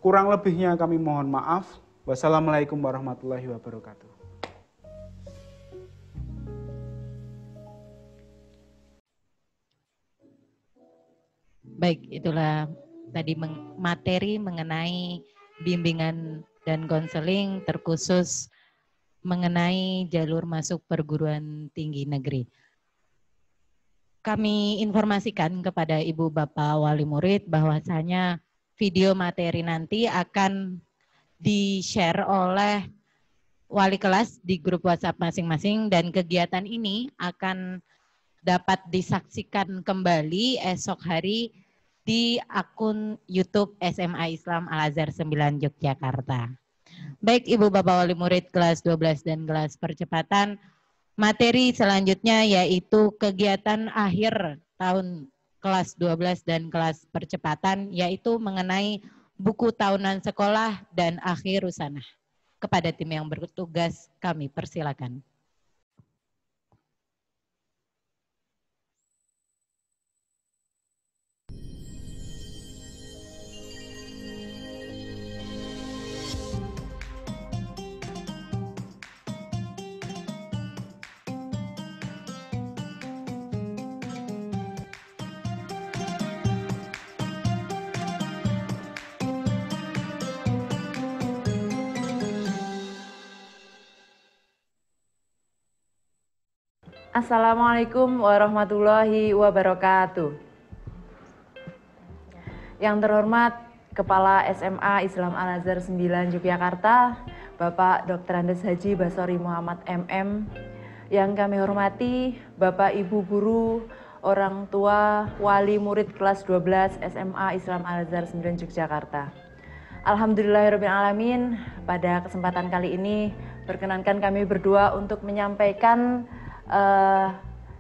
kurang lebihnya kami mohon maaf. Wassalamualaikum warahmatullahi wabarakatuh. Baik, itulah tadi materi mengenai bimbingan dan konseling terkhusus mengenai jalur masuk perguruan tinggi negeri. Kami informasikan kepada Ibu Bapak Wali Murid bahwasanya video materi nanti akan di-share oleh wali kelas di grup WhatsApp masing-masing dan kegiatan ini akan dapat disaksikan kembali esok hari di akun YouTube SMA Islam Al-Azhar 9 Yogyakarta. Baik Ibu Bapak Wali Murid kelas 12 dan kelas percepatan, materi selanjutnya yaitu kegiatan akhir tahun kelas 12 dan kelas percepatan yaitu mengenai buku tahunan sekolah dan akhir usanah. Kepada tim yang bertugas kami persilakan. Assalamualaikum warahmatullahi wabarakatuh. Yang terhormat Kepala SMA Islam Al-Azhar 9 Yogyakarta, Bapak Dr. Andes Haji Basori Muhammad MM. Yang kami hormati Bapak Ibu Guru, orang tua, wali murid kelas 12 SMA Islam Al-Azhar 9 Yogyakarta. Alhamdulillahirrahmanirrahim, pada kesempatan kali ini perkenankan kami berdua untuk menyampaikan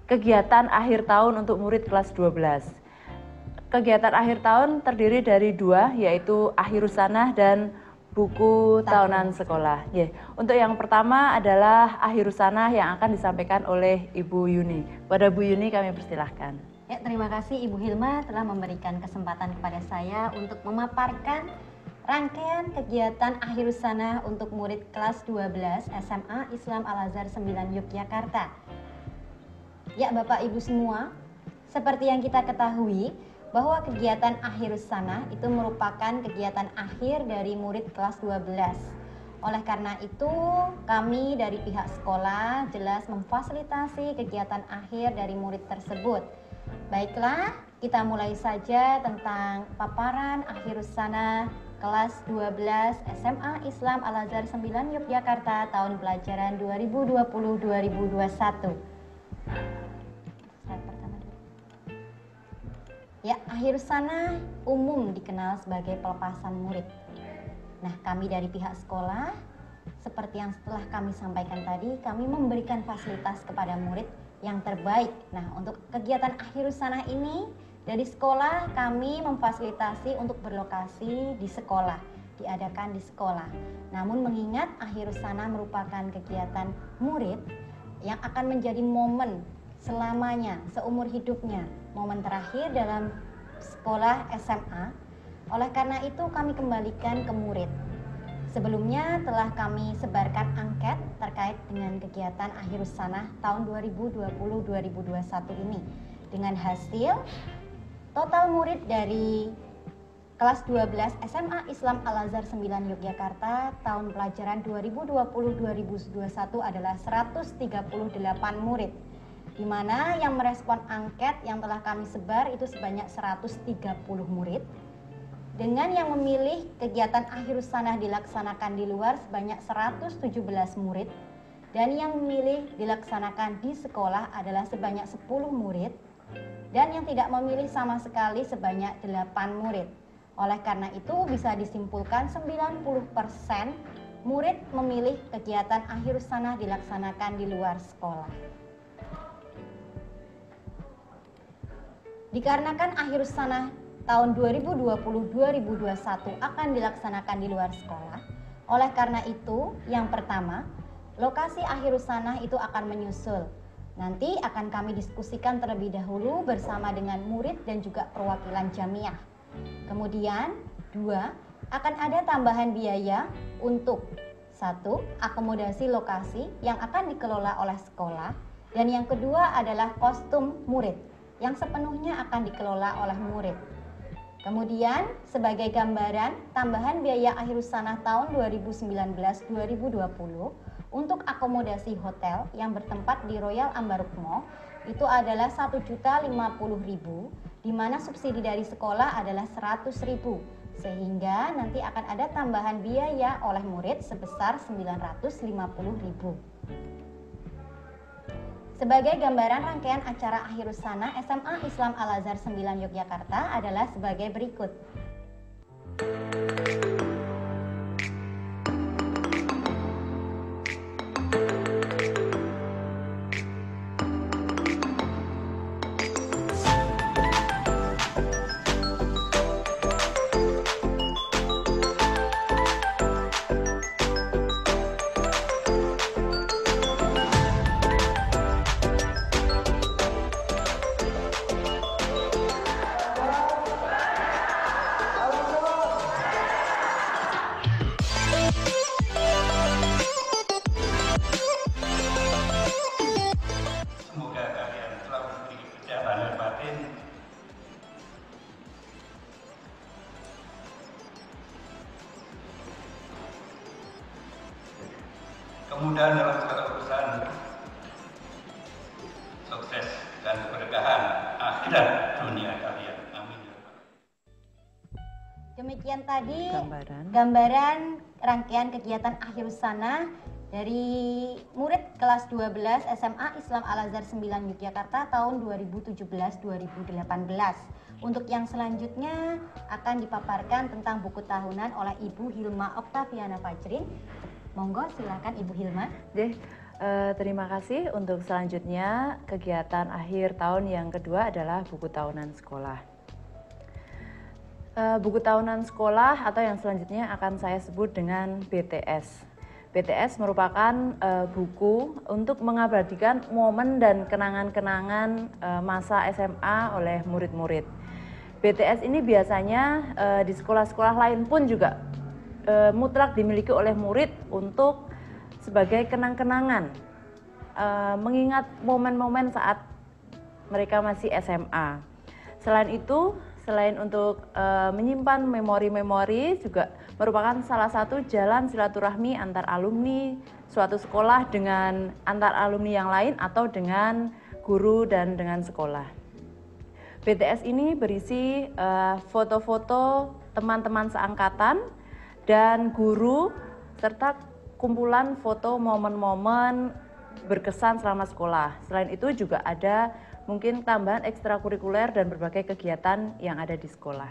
kegiatan akhir tahun untuk murid kelas 12. Kegiatan akhir tahun terdiri dari dua, yaitu akhir usanah dan buku tahunan sekolah. Untuk yang pertama adalah akhir usanah yang akan disampaikan oleh Ibu Yuni. Pada Bu Yuni kami persilahkan. Ya, terima kasih Ibu Hilma telah memberikan kesempatan kepada saya untuk memaparkan rangkaian kegiatan akhir usanah untuk murid kelas 12 SMA Islam Al-Azhar 9 Yogyakarta. Ya Bapak Ibu semua, seperti yang kita ketahui bahwa kegiatan akhir usanah itu merupakan kegiatan akhir dari murid kelas 12. Oleh karena itu, kami dari pihak sekolah jelas memfasilitasi kegiatan akhir dari murid tersebut. Baiklah, kita mulai saja tentang paparan akhir usanah kelas 12 SMA Islam Al-Azhar 9 Yogyakarta tahun pelajaran 2020-2021. Ya, akhir usanah umum dikenal sebagai pelepasan murid. Nah, kami dari pihak sekolah, seperti yang setelah kami sampaikan tadi, kami memberikan fasilitas kepada murid yang terbaik. Nah, untuk kegiatan akhir usanah ini, dari sekolah kami memfasilitasi untuk berlokasi di sekolah. diadakan di sekolah. Namun mengingat akhirus sanah merupakan kegiatan murid yang akan menjadi momen selamanya, seumur hidupnya, momen terakhir dalam sekolah SMA. Oleh karena itu kami kembalikan ke murid. Sebelumnya telah kami sebarkan angket terkait dengan kegiatan akhirus sanah tahun 2020-2021 ini. Dengan hasil total murid dari kelas 12 SMA Islam Al-Azhar 9 Yogyakarta tahun pelajaran 2020-2021 adalah 138 murid. Di mana yang merespon angket yang telah kami sebar itu sebanyak 130 murid. Dengan yang memilih kegiatan akhirus sanah dilaksanakan di luar sebanyak 117 murid. Dan yang memilih dilaksanakan di sekolah adalah sebanyak 10 murid. Dan yang tidak memilih sama sekali sebanyak 8 murid. Oleh karena itu bisa disimpulkan 90% murid memilih kegiatan akhirus sanah dilaksanakan di luar sekolah. Dikarenakan akhirus sanah tahun 2020-2021 akan dilaksanakan di luar sekolah. Oleh karena itu, yang pertama, lokasi akhirus sanah itu akan menyusul. Nanti akan kami diskusikan terlebih dahulu bersama dengan murid dan juga perwakilan jamiah. Kemudian, 2, akan ada tambahan biaya untuk 1, akomodasi lokasi yang akan dikelola oleh sekolah. Dan yang kedua adalah kostum murid yang sepenuhnya akan dikelola oleh murid. Kemudian, sebagai gambaran, tambahan biaya akhirus sanah tahun 2019-2020 untuk akomodasi hotel yang bertempat di Royal Ambarukmo itu adalah Rp1.050.000, di mana subsidi dari sekolah adalah Rp100.000, sehingga nanti akan ada tambahan biaya oleh murid sebesar Rp950.000. Sebagai gambaran rangkaian acara akhirus sanah SMA Islam Al-Azhar 9 Yogyakarta adalah sebagai berikut. Kemudahan dalam segala urusan, sukses dan keberkahan akhirat dunia kalian. Amin. Demikian tadi gambaran rangkaian kegiatan akhirus sanah dari murid kelas 12 SMA Islam Al-Azhar 9 Yogyakarta tahun 2017-2018. Untuk yang selanjutnya akan dipaparkan tentang buku tahunan oleh Ibu Hilma Oktaviana Fajrin. Monggo silakan Ibu Hilma. Terima kasih. Untuk selanjutnya kegiatan akhir tahun yang kedua adalah buku tahunan sekolah. Buku tahunan sekolah atau yang selanjutnya akan saya sebut dengan BTS. BTS merupakan buku untuk mengabadikan momen dan kenangan-kenangan masa SMA oleh murid-murid. BTS ini biasanya di sekolah-sekolah lain pun juga mutlak dimiliki oleh murid untuk sebagai kenang-kenangan, mengingat momen-momen saat mereka masih SMA. Selain itu, selain untuk menyimpan memori-memori, juga merupakan salah satu jalan silaturahmi antar alumni suatu sekolah dengan antar alumni yang lain atau dengan guru dan dengan sekolah. BTS ini berisi foto-foto teman-teman seangkatan dan guru serta kumpulan foto momen-momen berkesan selama sekolah. Selain itu juga ada mungkin tambahan ekstrakurikuler dan berbagai kegiatan yang ada di sekolah.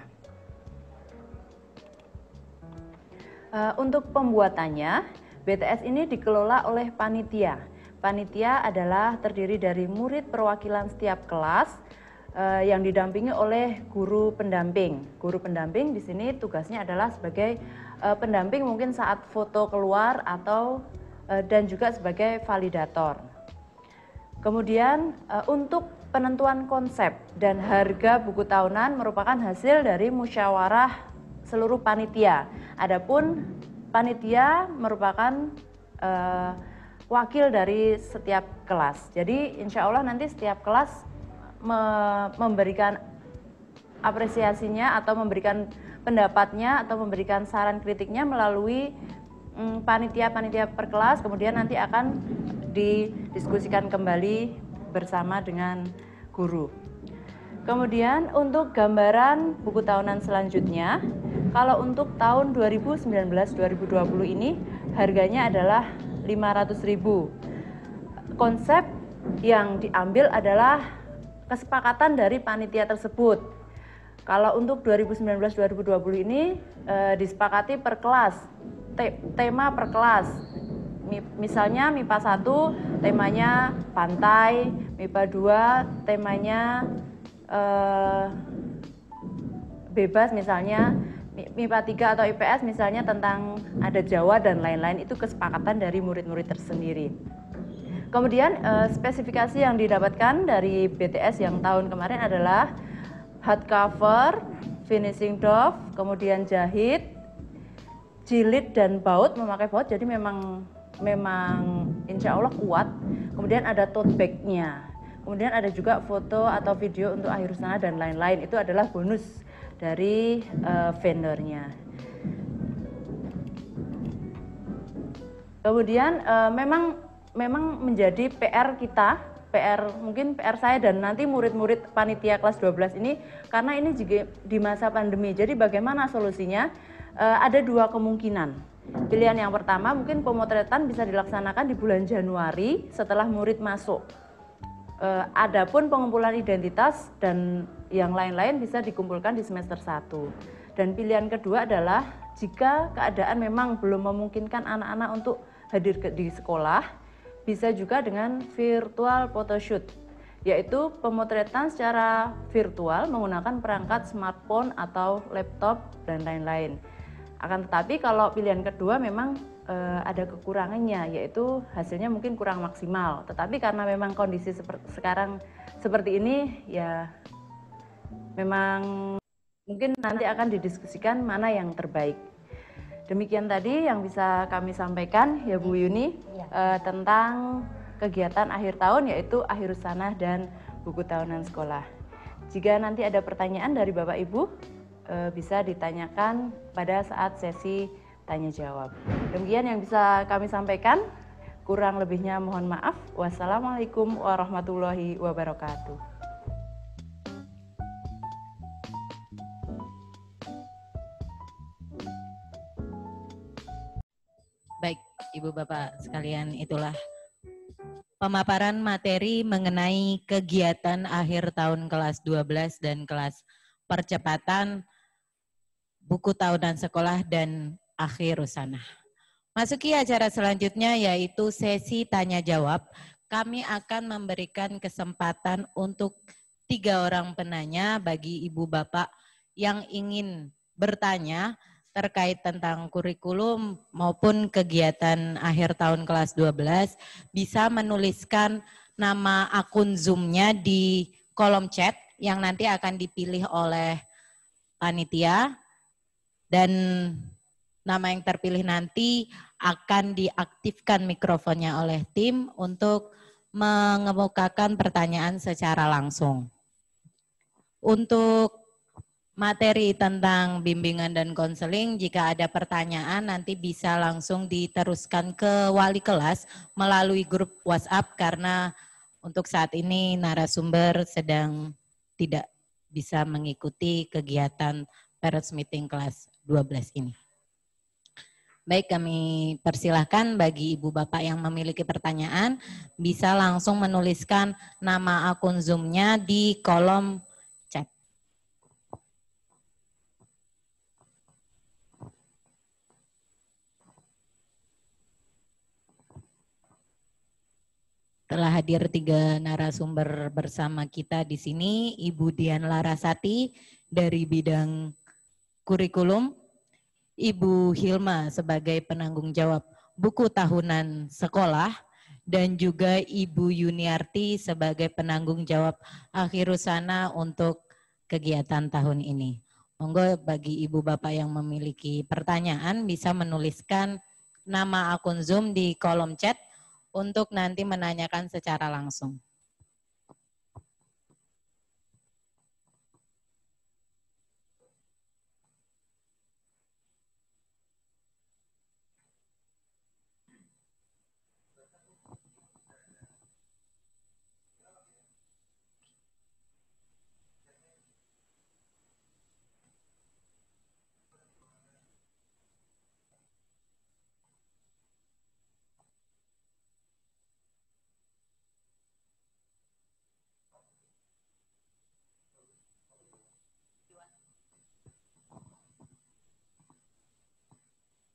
Untuk pembuatannya, BTS ini dikelola oleh panitia. Panitia adalah terdiri dari murid perwakilan setiap kelas yang didampingi oleh guru pendamping. Guru pendamping di sini tugasnya adalah sebagai pendamping mungkin saat foto keluar atau dan juga sebagai validator. Kemudian untuk penentuan konsep dan harga buku tahunan merupakan hasil dari musyawarah seluruh panitia. Adapun panitia merupakan wakil dari setiap kelas. Jadi insya Allah nanti setiap kelas memberikan apresiasinya atau memberikan pendapatnya atau memberikan saran kritiknya melalui panitia-panitia per kelas, kemudian nanti akan didiskusikan kembali bersama dengan guru. Kemudian untuk gambaran buku tahunan selanjutnya, kalau untuk tahun 2019-2020 ini harganya adalah 500.000. Konsep yang diambil adalah kesepakatan dari panitia tersebut. Kalau untuk 2019-2020 ini disepakati per kelas, tema per kelas. Misalnya MIPA 1 temanya pantai, MIPA 2 temanya bebas misalnya, MIPA 3 atau IPS misalnya tentang adat Jawa dan lain-lain, itu kesepakatan dari murid-murid tersendiri. Kemudian spesifikasi yang didapatkan dari BTS yang tahun kemarin adalah hardcover, finishing doff, kemudian jahit, jilid dan baut, memakai baut, jadi memang insya Allah kuat. Kemudian ada tote bag-nya, kemudian ada juga foto atau video untuk akhir usaha dan lain-lain, itu adalah bonus dari vendornya. Kemudian memang menjadi PR kita, mungkin PR saya dan nanti murid-murid panitia kelas 12 ini, karena ini juga di masa pandemi. Jadi bagaimana solusinya? Ada dua kemungkinan. Pilihan yang pertama mungkin pemotretan bisa dilaksanakan di bulan Januari setelah murid masuk. Adapun pengumpulan identitas dan yang lain-lain bisa dikumpulkan di semester 1. Dan pilihan kedua adalah jika keadaan memang belum memungkinkan anak-anak untuk hadir di sekolah, bisa juga dengan virtual photoshoot, yaitu pemotretan secara virtual menggunakan perangkat smartphone atau laptop dan lain-lain. Akan tetapi kalau pilihan kedua memang ada kekurangannya, yaitu hasilnya mungkin kurang maksimal. Tetapi karena memang kondisi sekarang seperti ini, ya memang mungkin nanti akan didiskusikan mana yang terbaik. Demikian tadi yang bisa kami sampaikan ya Bu Yuni tentang kegiatan akhir tahun, yaitu akhir sanah dan buku tahunan sekolah. Jika nanti ada pertanyaan dari Bapak Ibu, bisa ditanyakan pada saat sesi tanya jawab. Demikian yang bisa kami sampaikan, kurang lebihnya mohon maaf. Wassalamualaikum warahmatullahi wabarakatuh. Baik, Ibu Bapak sekalian, itulah pemaparan materi mengenai kegiatan akhir tahun kelas 12 dan kelas percepatan buku tahunan sekolah dan akhir usanah. Masuki acara selanjutnya yaitu sesi tanya jawab. Kami akan memberikan kesempatan untuk 3 orang penanya bagi Ibu Bapak yang ingin bertanya terkait tentang kurikulum maupun kegiatan akhir tahun kelas 12, bisa menuliskan nama akun Zoom-nya di kolom chat yang nanti akan dipilih oleh panitia, dan nama yang terpilih nanti akan diaktifkan mikrofonnya oleh tim untuk mengemukakan pertanyaan secara langsung. Untuk materi tentang bimbingan dan konseling, jika ada pertanyaan nanti bisa langsung diteruskan ke wali kelas melalui grup WhatsApp, karena untuk saat ini narasumber sedang tidak bisa mengikuti kegiatan parents meeting kelas 12 ini. Baik, kami persilahkan bagi Ibu Bapak yang memiliki pertanyaan bisa langsung menuliskan nama akun Zoom-nya di kolom chat. Telah hadir 3 narasumber bersama kita di sini, Ibu Dian Larasati dari bidang kurikulum, Ibu Hilma sebagai penanggung jawab buku tahunan sekolah, dan juga Ibu Yuniarti sebagai penanggung jawab akhirusana untuk kegiatan tahun ini. Monggo bagi ibu bapak yang memiliki pertanyaan bisa menuliskan nama akun Zoom di kolom chat untuk nanti menanyakan secara langsung.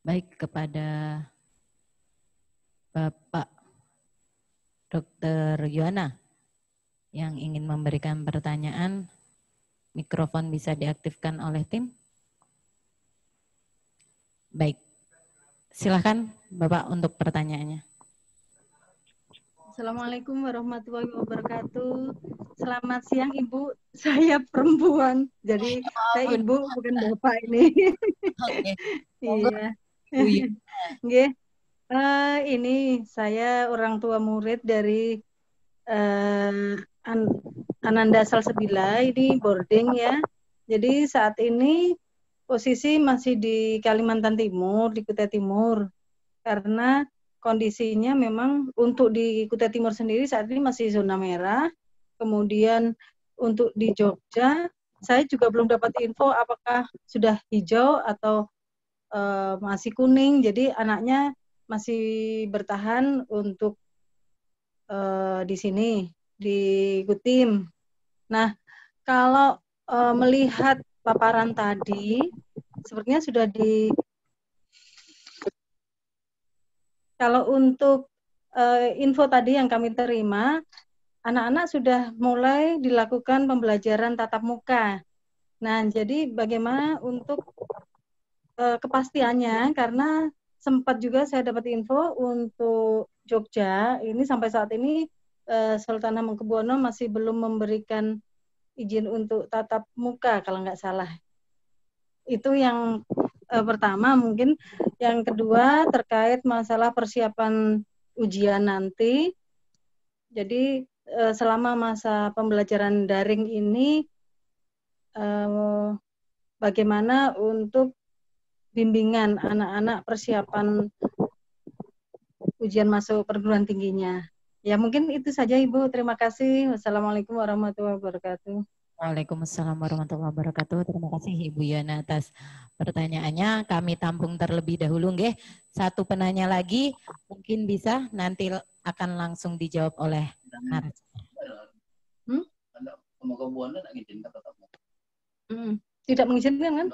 Baik, kepada Bapak Dr. Yuana yang ingin memberikan pertanyaan, mikrofon bisa diaktifkan oleh tim. Baik, silakan Bapak untuk pertanyaannya. Assalamualaikum warahmatullahi wabarakatuh. Selamat siang Ibu, saya perempuan, jadi saya Ibu bukan Bapak ini. Oke. Iya. Nggih. Ini saya orang tua murid dari Ananda Salsabila, ini boarding ya. Jadi saat ini posisi masih di Kalimantan Timur, di Kutai Timur. Karena kondisinya memang untuk di Kutai Timur sendiri saat ini masih zona merah. Kemudian untuk di Jogja, saya juga belum dapat info apakah sudah hijau atau masih kuning, jadi anaknya masih bertahan untuk di sini, di Kutim. Nah, kalau melihat paparan tadi, sepertinya sudah kalau untuk info tadi yang kami terima, anak-anak sudah mulai dilakukan pembelajaran tatap muka. Nah, jadi bagaimana untuk kepastiannya, karena sempat juga saya dapat info untuk Jogja, ini sampai saat ini Sultan Hamengkubuwono masih belum memberikan izin untuk tatap muka kalau nggak salah. Itu yang pertama. Mungkin yang kedua terkait masalah persiapan ujian nanti. Jadi selama masa pembelajaran daring ini bagaimana untuk bimbingan anak-anak persiapan ujian masuk perguruan tingginya. Ya mungkin itu saja Ibu. Terima kasih. Wassalamualaikum warahmatullahi wabarakatuh. Waalaikumsalam warahmatullahi wabarakatuh. Terima kasih Ibu Yana atas pertanyaannya. Kami tampung terlebih dahulu nggih. Satu penanya lagi mungkin bisa nanti akan langsung dijawab oleh narasumber. Tidak mengizinkan kan?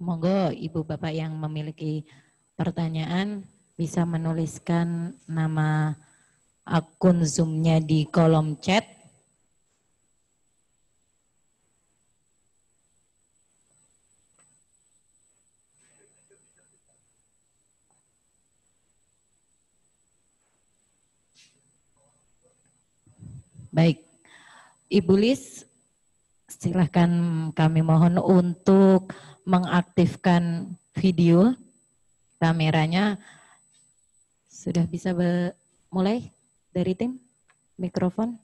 Monggo Ibu Bapak yang memiliki pertanyaan bisa menuliskan nama akun Zoom-nya di kolom chat. Baik, Ibu Lis, silahkan kami mohon untuk mengaktifkan video kameranya. Sudah bisa mulai dari tim mikrofon.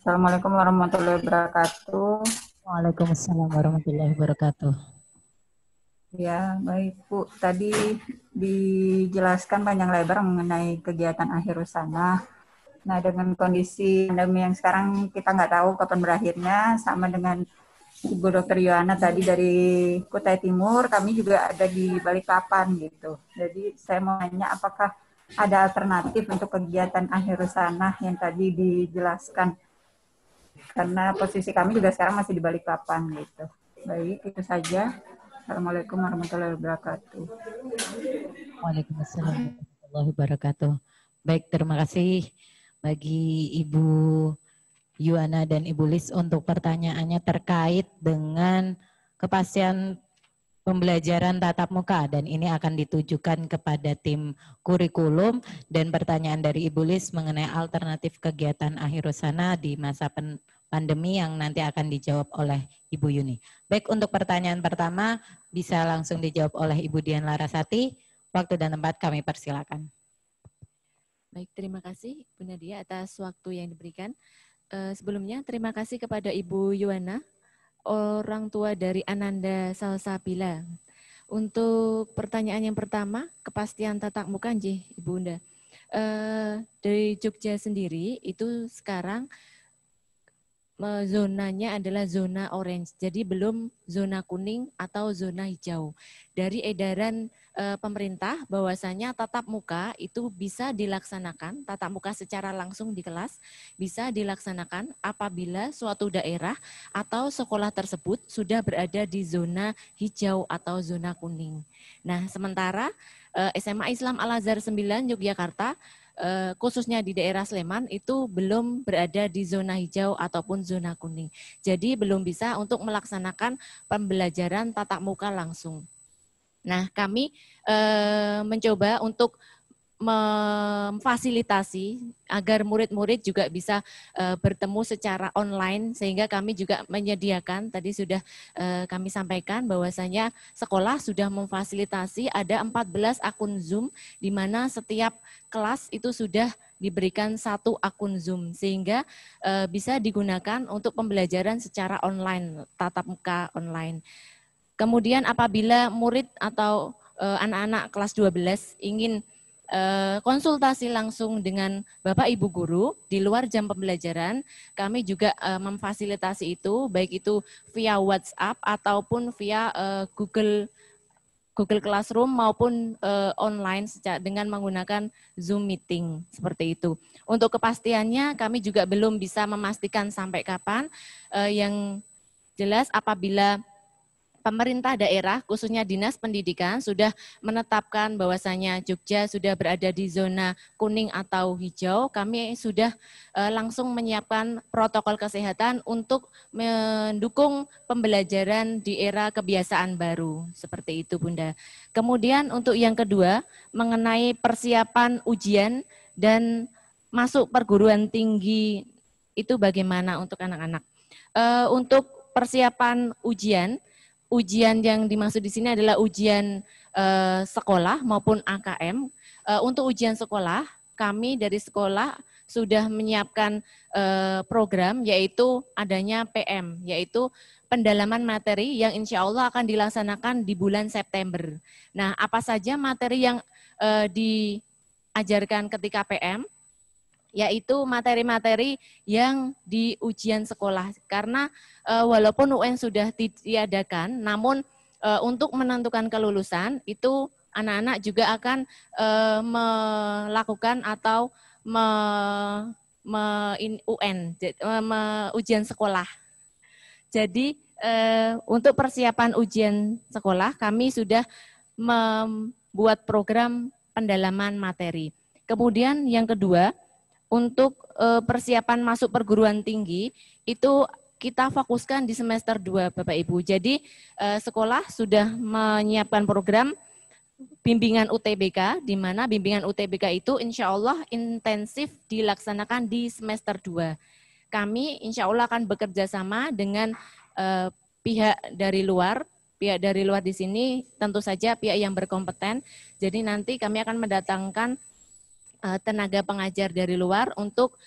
Assalamualaikum warahmatullahi wabarakatuh. Waalaikumsalam warahmatullahi wabarakatuh. Ya, baik Bu. Tadi dijelaskan panjang lebar mengenai kegiatan akhir usaha. Nah, dengan kondisi pandemi yang sekarang kita nggak tahu kapan berakhirnya, sama dengan Ibu Dr. Yohana tadi dari Kutai Timur, kami juga ada di Balikpapan gitu. Jadi saya mau nanya apakah ada alternatif untuk kegiatan akhir usaha yang tadi dijelaskan? Karena posisi kami juga sekarang masih di Balikpapan gitu. Baik, itu saja. Assalamualaikum warahmatullahi wabarakatuh. Waalaikumsalam warahmatullahi wabarakatuh. Baik, terima kasih bagi Ibu Yuana dan Ibu Lis untuk pertanyaannya terkait dengan kepastian pembelajaran tatap muka, dan ini akan ditujukan kepada tim kurikulum, dan pertanyaan dari Ibu Lis mengenai alternatif kegiatan akhir usaha di masa pandemi yang nanti akan dijawab oleh Ibu Yuni. Baik, untuk pertanyaan pertama bisa langsung dijawab oleh Ibu Dian Larasati. Waktu dan tempat kami persilakan. Baik, terima kasih Bu Nadia atas waktu yang diberikan. Sebelumnya terima kasih kepada Ibu Yuana, orang tua dari Ananda Salsabila. Untuk pertanyaan yang pertama, kepastian tatap muka, Ibu Unda. Dari Jogja sendiri itu sekarang zonanya adalah zona orange, jadi belum zona kuning atau zona hijau. Dari edaran pemerintah bahwasanya tatap muka itu bisa dilaksanakan, tatap muka secara langsung di kelas bisa dilaksanakan apabila suatu daerah atau sekolah tersebut sudah berada di zona hijau atau zona kuning. Nah, sementara SMA Islam Al-Azhar 9 Yogyakarta khususnya di daerah Sleman itu belum berada di zona hijau ataupun zona kuning. Jadi belum bisa untuk melaksanakan pembelajaran tatap muka langsung. Nah, kami mencoba untuk memfasilitasi agar murid-murid juga bisa bertemu secara online, sehingga kami juga menyediakan, tadi sudah kami sampaikan bahwasanya sekolah sudah memfasilitasi ada 14 akun Zoom, di mana setiap kelas itu sudah diberikan 1 akun Zoom, sehingga bisa digunakan untuk pembelajaran secara online, tatap muka online. Kemudian apabila murid atau anak-anak kelas 12 ingin konsultasi langsung dengan Bapak Ibu Guru di luar jam pembelajaran, kami juga memfasilitasi itu, baik itu via WhatsApp ataupun via Google Classroom maupun online dengan menggunakan Zoom meeting, seperti itu. Untuk kepastiannya kami juga belum bisa memastikan sampai kapan, yang jelas apabila pemerintah daerah, khususnya Dinas Pendidikan, sudah menetapkan bahwasanya Jogja sudah berada di zona kuning atau hijau, kami sudah langsung menyiapkan protokol kesehatan untuk mendukung pembelajaran di era kebiasaan baru. Seperti itu, Bunda. Kemudian untuk yang kedua, mengenai persiapan ujian dan masuk perguruan tinggi, itu bagaimana untuk anak-anak? Untuk persiapan ujian yang dimaksud di sini adalah ujian sekolah maupun AKM. Untuk ujian sekolah, kami dari sekolah sudah menyiapkan program, yaitu adanya PM, yaitu pendalaman materi yang insya Allah akan dilaksanakan di bulan September. Nah, apa saja materi yang diajarkan ketika PM? Yaitu materi-materi yang di ujian sekolah. Karena walaupun UN sudah diadakan, namun untuk menentukan kelulusan itu anak-anak juga akan melakukan atau ujian sekolah. Jadi untuk persiapan ujian sekolah kami sudah membuat program pendalaman materi. Kemudian yang kedua, untuk persiapan masuk perguruan tinggi itu kita fokuskan di semester 2 Bapak Ibu. Jadi sekolah sudah menyiapkan program bimbingan UTBK, di mana bimbingan UTBK itu insya Allah intensif dilaksanakan di semester 2. Kami insya Allah akan bekerja sama dengan pihak dari luar. Pihak dari luar di sini tentu saja pihak yang berkompeten. Jadi nanti kami akan mendatangkan tenaga pengajar dari luar untuk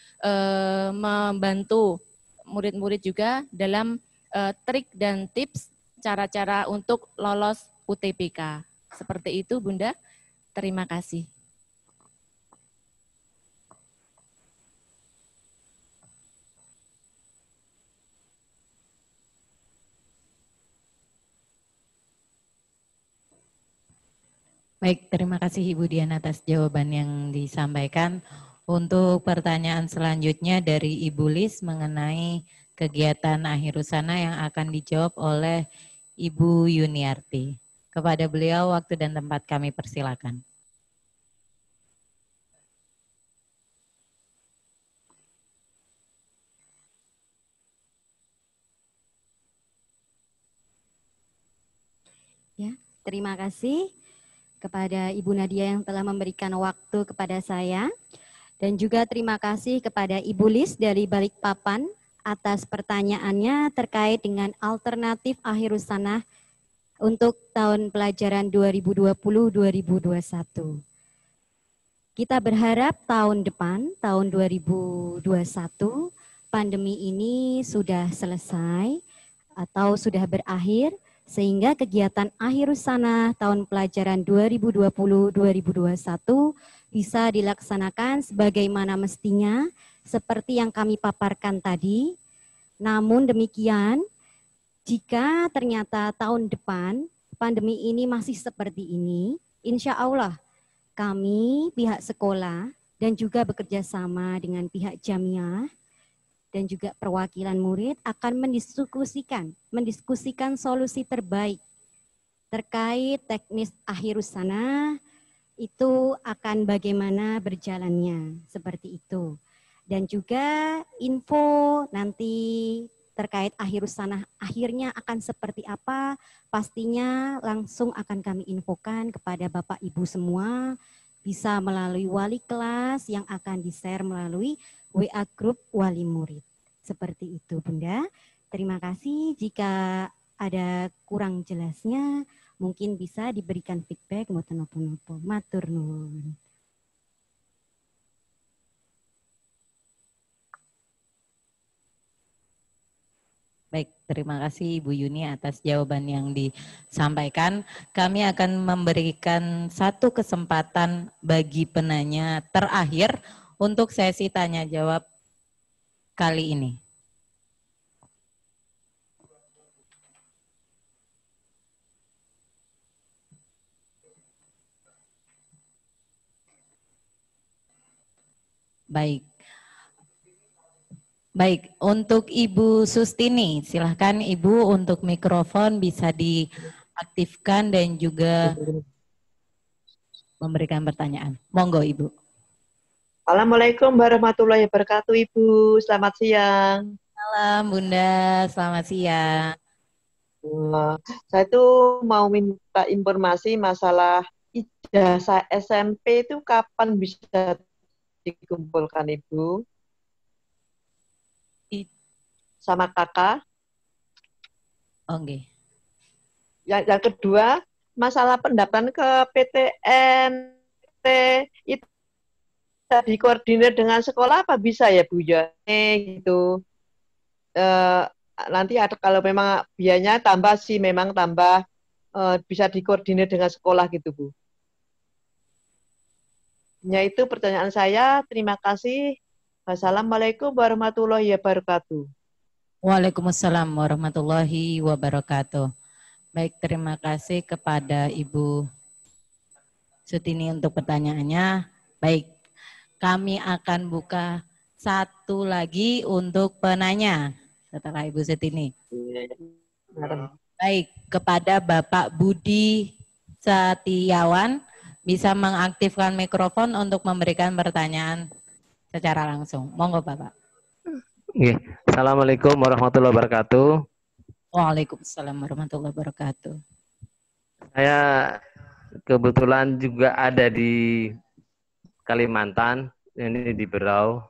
membantu murid-murid juga dalam trik dan tips cara-cara untuk lolos UTBK. Seperti itu Bunda, terima kasih. Baik, terima kasih Ibu Dian atas jawaban yang disampaikan. Untuk pertanyaan selanjutnya dari Ibu Lis mengenai kegiatan Akhirusana yang akan dijawab oleh Ibu Yuniarti. Kepada beliau waktu dan tempat kami persilakan. Ya, terima kasih kepada Ibu Nadia yang telah memberikan waktu kepada saya. Dan juga terima kasih kepada Ibu Lis dari Balikpapan atas pertanyaannya terkait dengan alternatif Akhirusana untuk tahun pelajaran 2020-2021. Kita berharap tahun depan, tahun 2021, pandemi ini sudah selesai atau sudah berakhir, sehingga kegiatan Akhirusana tahun pelajaran 2020-2021 bisa dilaksanakan sebagaimana mestinya seperti yang kami paparkan tadi. Namun demikian, jika ternyata tahun depan pandemi ini masih seperti ini, insya Allah kami pihak sekolah dan juga bekerja sama dengan pihak jamiah dan juga perwakilan murid akan mendiskusikan solusi terbaik terkait teknis Akhirusana itu akan bagaimana berjalannya, seperti itu. Dan juga info nanti terkait Akhirusana akhirnya akan seperti apa, pastinya langsung akan kami infokan kepada Bapak Ibu semua, bisa melalui wali kelas yang akan di-share melalui WA Group Wali Murid. Seperti itu Bunda. Terima kasih. Jika ada kurang jelasnya, mungkin bisa diberikan feedback mboten napa-napa. Matur nuwun. Baik, terima kasih Ibu Yuni atas jawaban yang disampaikan. Kami akan memberikan satu kesempatan bagi penanya terakhir untuk sesi tanya jawab kali ini. Baik. Baik, untuk Ibu Sustini, silahkan Ibu untuk mikrofon bisa diaktifkan dan juga memberikan pertanyaan. Monggo Ibu. Assalamualaikum warahmatullahi wabarakatuh Ibu, selamat siang. Malam Bunda, selamat siang. Saya tuh mau minta informasi masalah ijazah SMP itu kapan bisa dikumpulkan Ibu? Sama kakak. Oke. Yang kedua, masalah pendaftaran ke PTN itu bisa dikoordinir dengan sekolah apa bisa ya Bu ya? Gitu. Nanti ada kalau memang biayanya tambah sih memang tambah bisa dikoordinir dengan sekolah gitu Bu. Ya itu pertanyaan saya. Terima kasih. Wassalamualaikum warahmatullahi wabarakatuh. Waalaikumsalam warahmatullahi wabarakatuh. Baik, terima kasih kepada Ibu Sutini untuk pertanyaannya. Baik, kami akan buka satu lagi untuk penanya setelah Ibu Sutini. Baik, kepada Bapak Budi Setiawan, bisa mengaktifkan mikrofon untuk memberikan pertanyaan secara langsung. Monggo Bapak. Assalamualaikum warahmatullahi wabarakatuh. Waalaikumsalam warahmatullahi wabarakatuh. Saya kebetulan juga ada di Kalimantan, ini di Berau,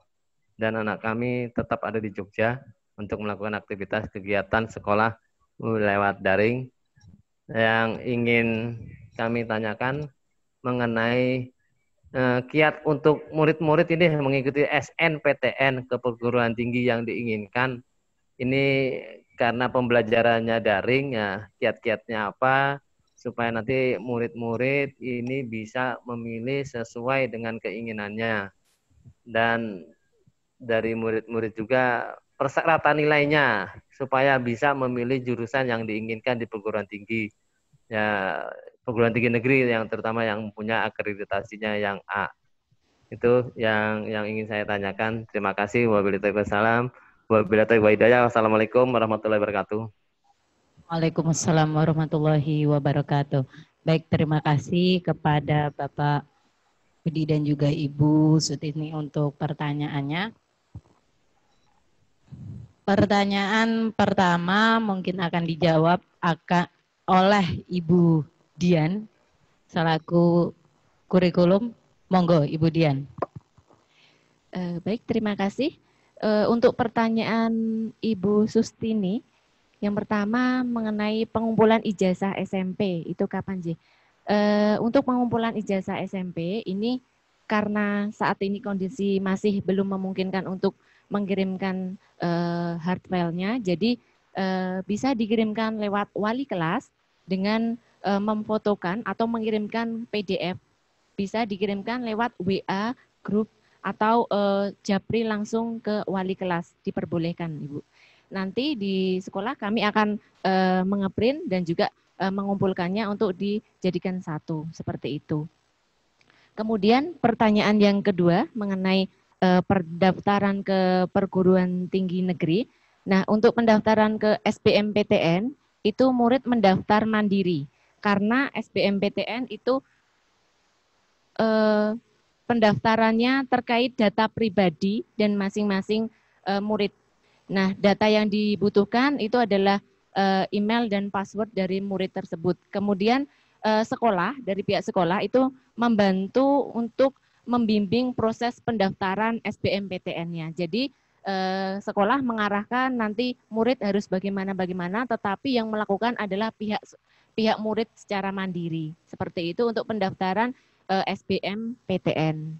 dan anak kami tetap ada di Jogja untuk melakukan aktivitas kegiatan sekolah lewat daring. Yang ingin kami tanyakan mengenai kiat untuk murid-murid ini mengikuti SNPTN ke perguruan tinggi yang diinginkan. Ini karena pembelajarannya daring, ya kiat-kiatnya apa, supaya nanti murid-murid ini bisa memilih sesuai dengan keinginannya. Dan dari murid-murid juga persyaratan nilainya supaya bisa memilih jurusan yang diinginkan di perguruan tinggi. Ya, perguruan tinggi negeri yang terutama yang punya akreditasinya yang A. Itu yang ingin saya tanyakan. Terima kasih. Wabillahi taufiq wasalam. Wabillahi taufiq wal-hidayah. Wassalamualaikum warahmatullahi wabarakatuh. Waalaikumsalam warahmatullahi wabarakatuh. Baik, terima kasih kepada Bapak Budi dan juga Ibu Sutini untuk pertanyaannya. Pertanyaan pertama mungkin akan dijawab oleh Ibu Dian selaku kurikulum. Monggo Ibu Dian. Baik, terima kasih. Untuk pertanyaan Ibu Sustini, yang pertama mengenai pengumpulan ijazah SMP, itu kapan sih? Untuk pengumpulan ijazah SMP ini karena saat ini kondisi masih belum memungkinkan untuk mengirimkan hard file-nya, jadi bisa dikirimkan lewat wali kelas dengan memfotokan atau mengirimkan PDF. Bisa dikirimkan lewat WA, grup, atau japri langsung ke wali kelas, diperbolehkan Ibu. Nanti di sekolah kami akan mengeprint dan juga mengumpulkannya untuk dijadikan satu, seperti itu. Kemudian pertanyaan yang kedua mengenai pendaftaran ke perguruan tinggi negeri. Nah, untuk pendaftaran ke SBMPTN itu murid mendaftar mandiri karena SBMPTN itu pendaftarannya terkait data pribadi dan masing-masing murid. Nah, data yang dibutuhkan itu adalah email dan password dari murid tersebut. Kemudian sekolah, dari pihak sekolah itu membantu untuk membimbing proses pendaftaran SBMPTN-nya. Jadi sekolah mengarahkan nanti murid harus bagaimana, tetapi yang melakukan adalah pihak murid secara mandiri. Seperti itu untuk pendaftaran SBMPTN.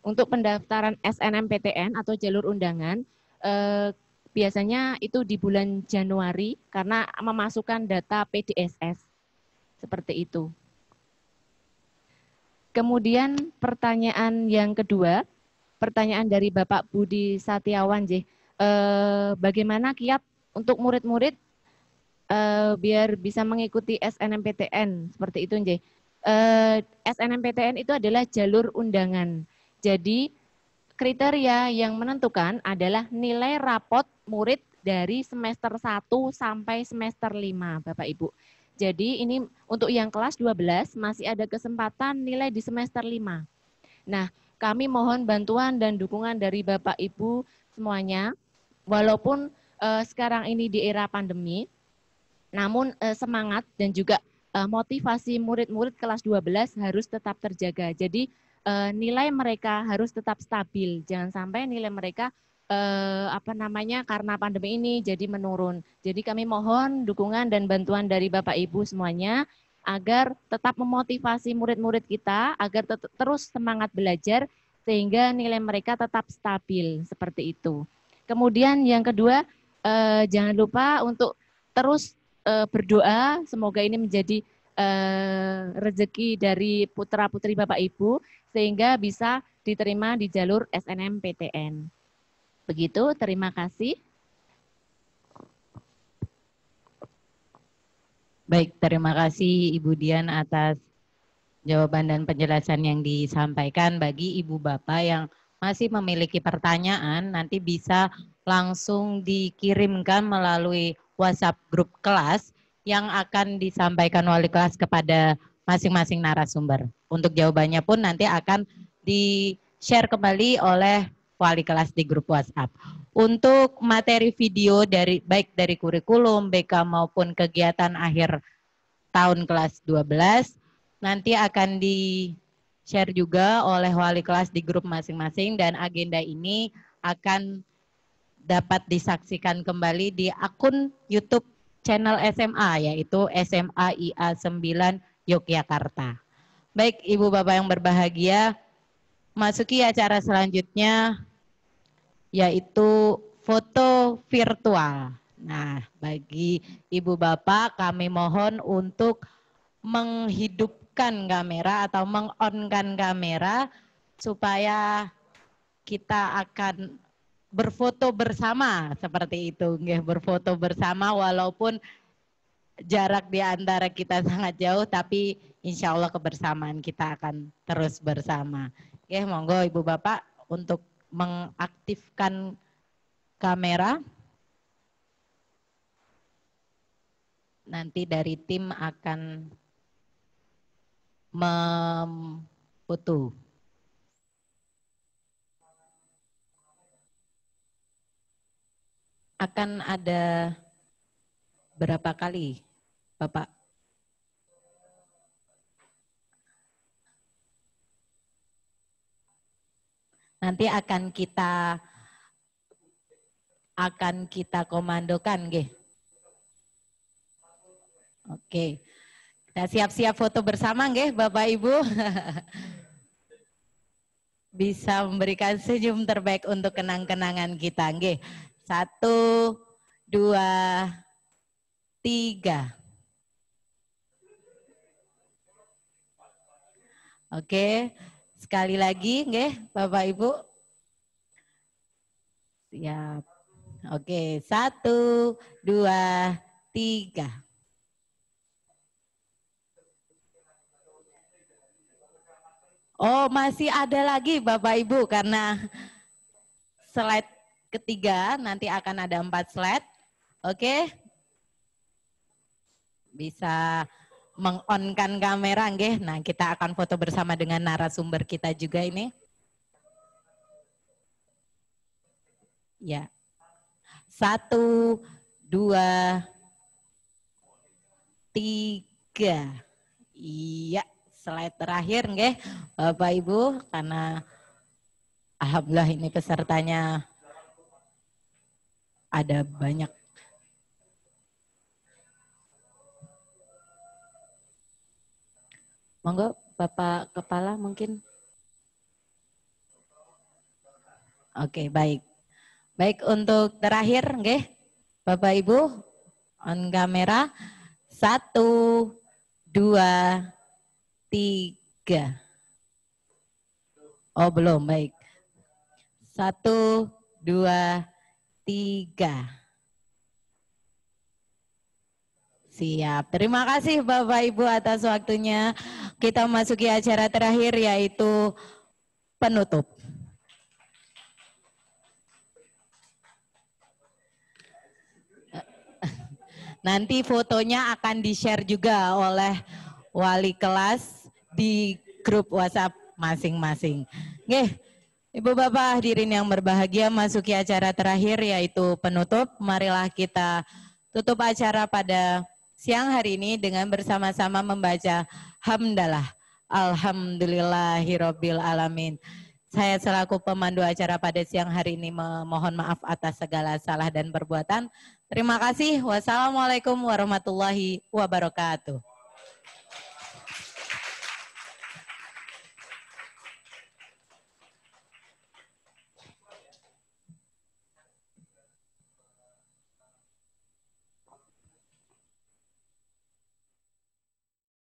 Untuk pendaftaran SNMPTN atau jalur undangan, biasanya itu di bulan Januari karena memasukkan data PDSS. Seperti itu. Kemudian pertanyaan yang kedua, pertanyaan dari Bapak Budi Satiawan, bagaimana kiat untuk murid-murid biar bisa mengikuti SNMPTN, seperti itu, SNMPTN itu adalah jalur undangan. Jadi kriteria yang menentukan adalah nilai rapot murid dari semester 1 sampai semester 5, Bapak Ibu. Jadi ini untuk yang kelas 12 masih ada kesempatan nilai di semester 5. Nah, kami mohon bantuan dan dukungan dari Bapak Ibu semuanya, walaupun sekarang ini di era pandemi, namun semangat dan juga motivasi murid-murid kelas 12 harus tetap terjaga. Jadi nilai mereka harus tetap stabil, jangan sampai nilai mereka karena pandemi ini jadi menurun. Jadi kami mohon dukungan dan bantuan dari Bapak Ibu semuanya agar tetap memotivasi murid-murid kita agar terus semangat belajar sehingga nilai mereka tetap stabil, seperti itu. Kemudian yang kedua, jangan lupa untuk terus berdoa, semoga ini menjadi rezeki dari putra-putri Bapak Ibu sehingga bisa diterima di jalur SNMPTN. Begitu, terima kasih. Baik, terima kasih Ibu Dian atas jawaban dan penjelasan yang disampaikan. Bagi Ibu Bapak yang masih memiliki pertanyaan, nanti bisa langsung dikirimkan melalui WhatsApp grup kelas yang akan disampaikan wali kelas kepada masing-masing narasumber. Untuk jawabannya pun nanti akan di-share kembali oleh wali kelas di grup WhatsApp. Untuk materi video baik dari kurikulum, BK maupun kegiatan akhir tahun kelas 12 nanti akan di-share juga oleh wali kelas di grup masing-masing dan agenda ini akan dapat disaksikan kembali di akun YouTube channel SMA yaitu SMA IA 9 Yogyakarta. Baik Ibu Bapak yang berbahagia, masuki acara selanjutnya yaitu foto virtual. Nah, bagi Ibu Bapak kami mohon untuk menghidupkan kamera atau meng-on-kan kamera supaya kita akan berfoto bersama seperti itu, nggih, berfoto bersama walaupun jarak di antara kita sangat jauh, tapi insya Allah kebersamaan kita akan terus bersama. Nggih, monggo Ibu Bapak untuk mengaktifkan kamera. Nanti dari tim akan memfoto. Akan ada berapa kali, Bapak? Nanti akan kita komandokan, nggih. Oke. Kita siap-siap foto bersama, nggih, Bapak Ibu. Bisa memberikan senyum terbaik untuk kenang-kenangan kita, nggih. 1, 2, 3. Oke, sekali lagi, nggih, Bapak Ibu. Siap. Oke, 1, 2, 3. Oh, masih ada lagi Bapak Ibu karena slide ketiga nanti akan ada 4 slide. Oke. Bisa meng-on-kan kamera, nggih. Nah, kita akan foto bersama dengan narasumber kita juga ini. Ya. 1, 2, 3. Iya, slide terakhir, nggih, Bapak Ibu, karena alhamdulillah ini pesertanya ada banyak. Monggo Bapak Kepala mungkin. Oke, baik. Baik, untuk terakhir, nggih, Bapak Ibu, on kamera. 1, 2, 3. Oh, belum, baik. 1, 2, 3. Siap. Terima kasih Bapak Ibu atas waktunya. Kita memasuki acara terakhir yaitu penutup. Nanti fotonya akan di-share juga oleh wali kelas di grup WhatsApp masing-masing. Nggih, Ibu Bapak hadirin yang berbahagia, masuki acara terakhir yaitu penutup. Marilah kita tutup acara pada siang hari ini dengan bersama-sama membaca hamdalah. Alhamdulillahirabbil alamin. Saya selaku pemandu acara pada siang hari ini memohon maaf atas segala salah dan perbuatan. Terima kasih. Wassalamualaikum warahmatullahi wabarakatuh.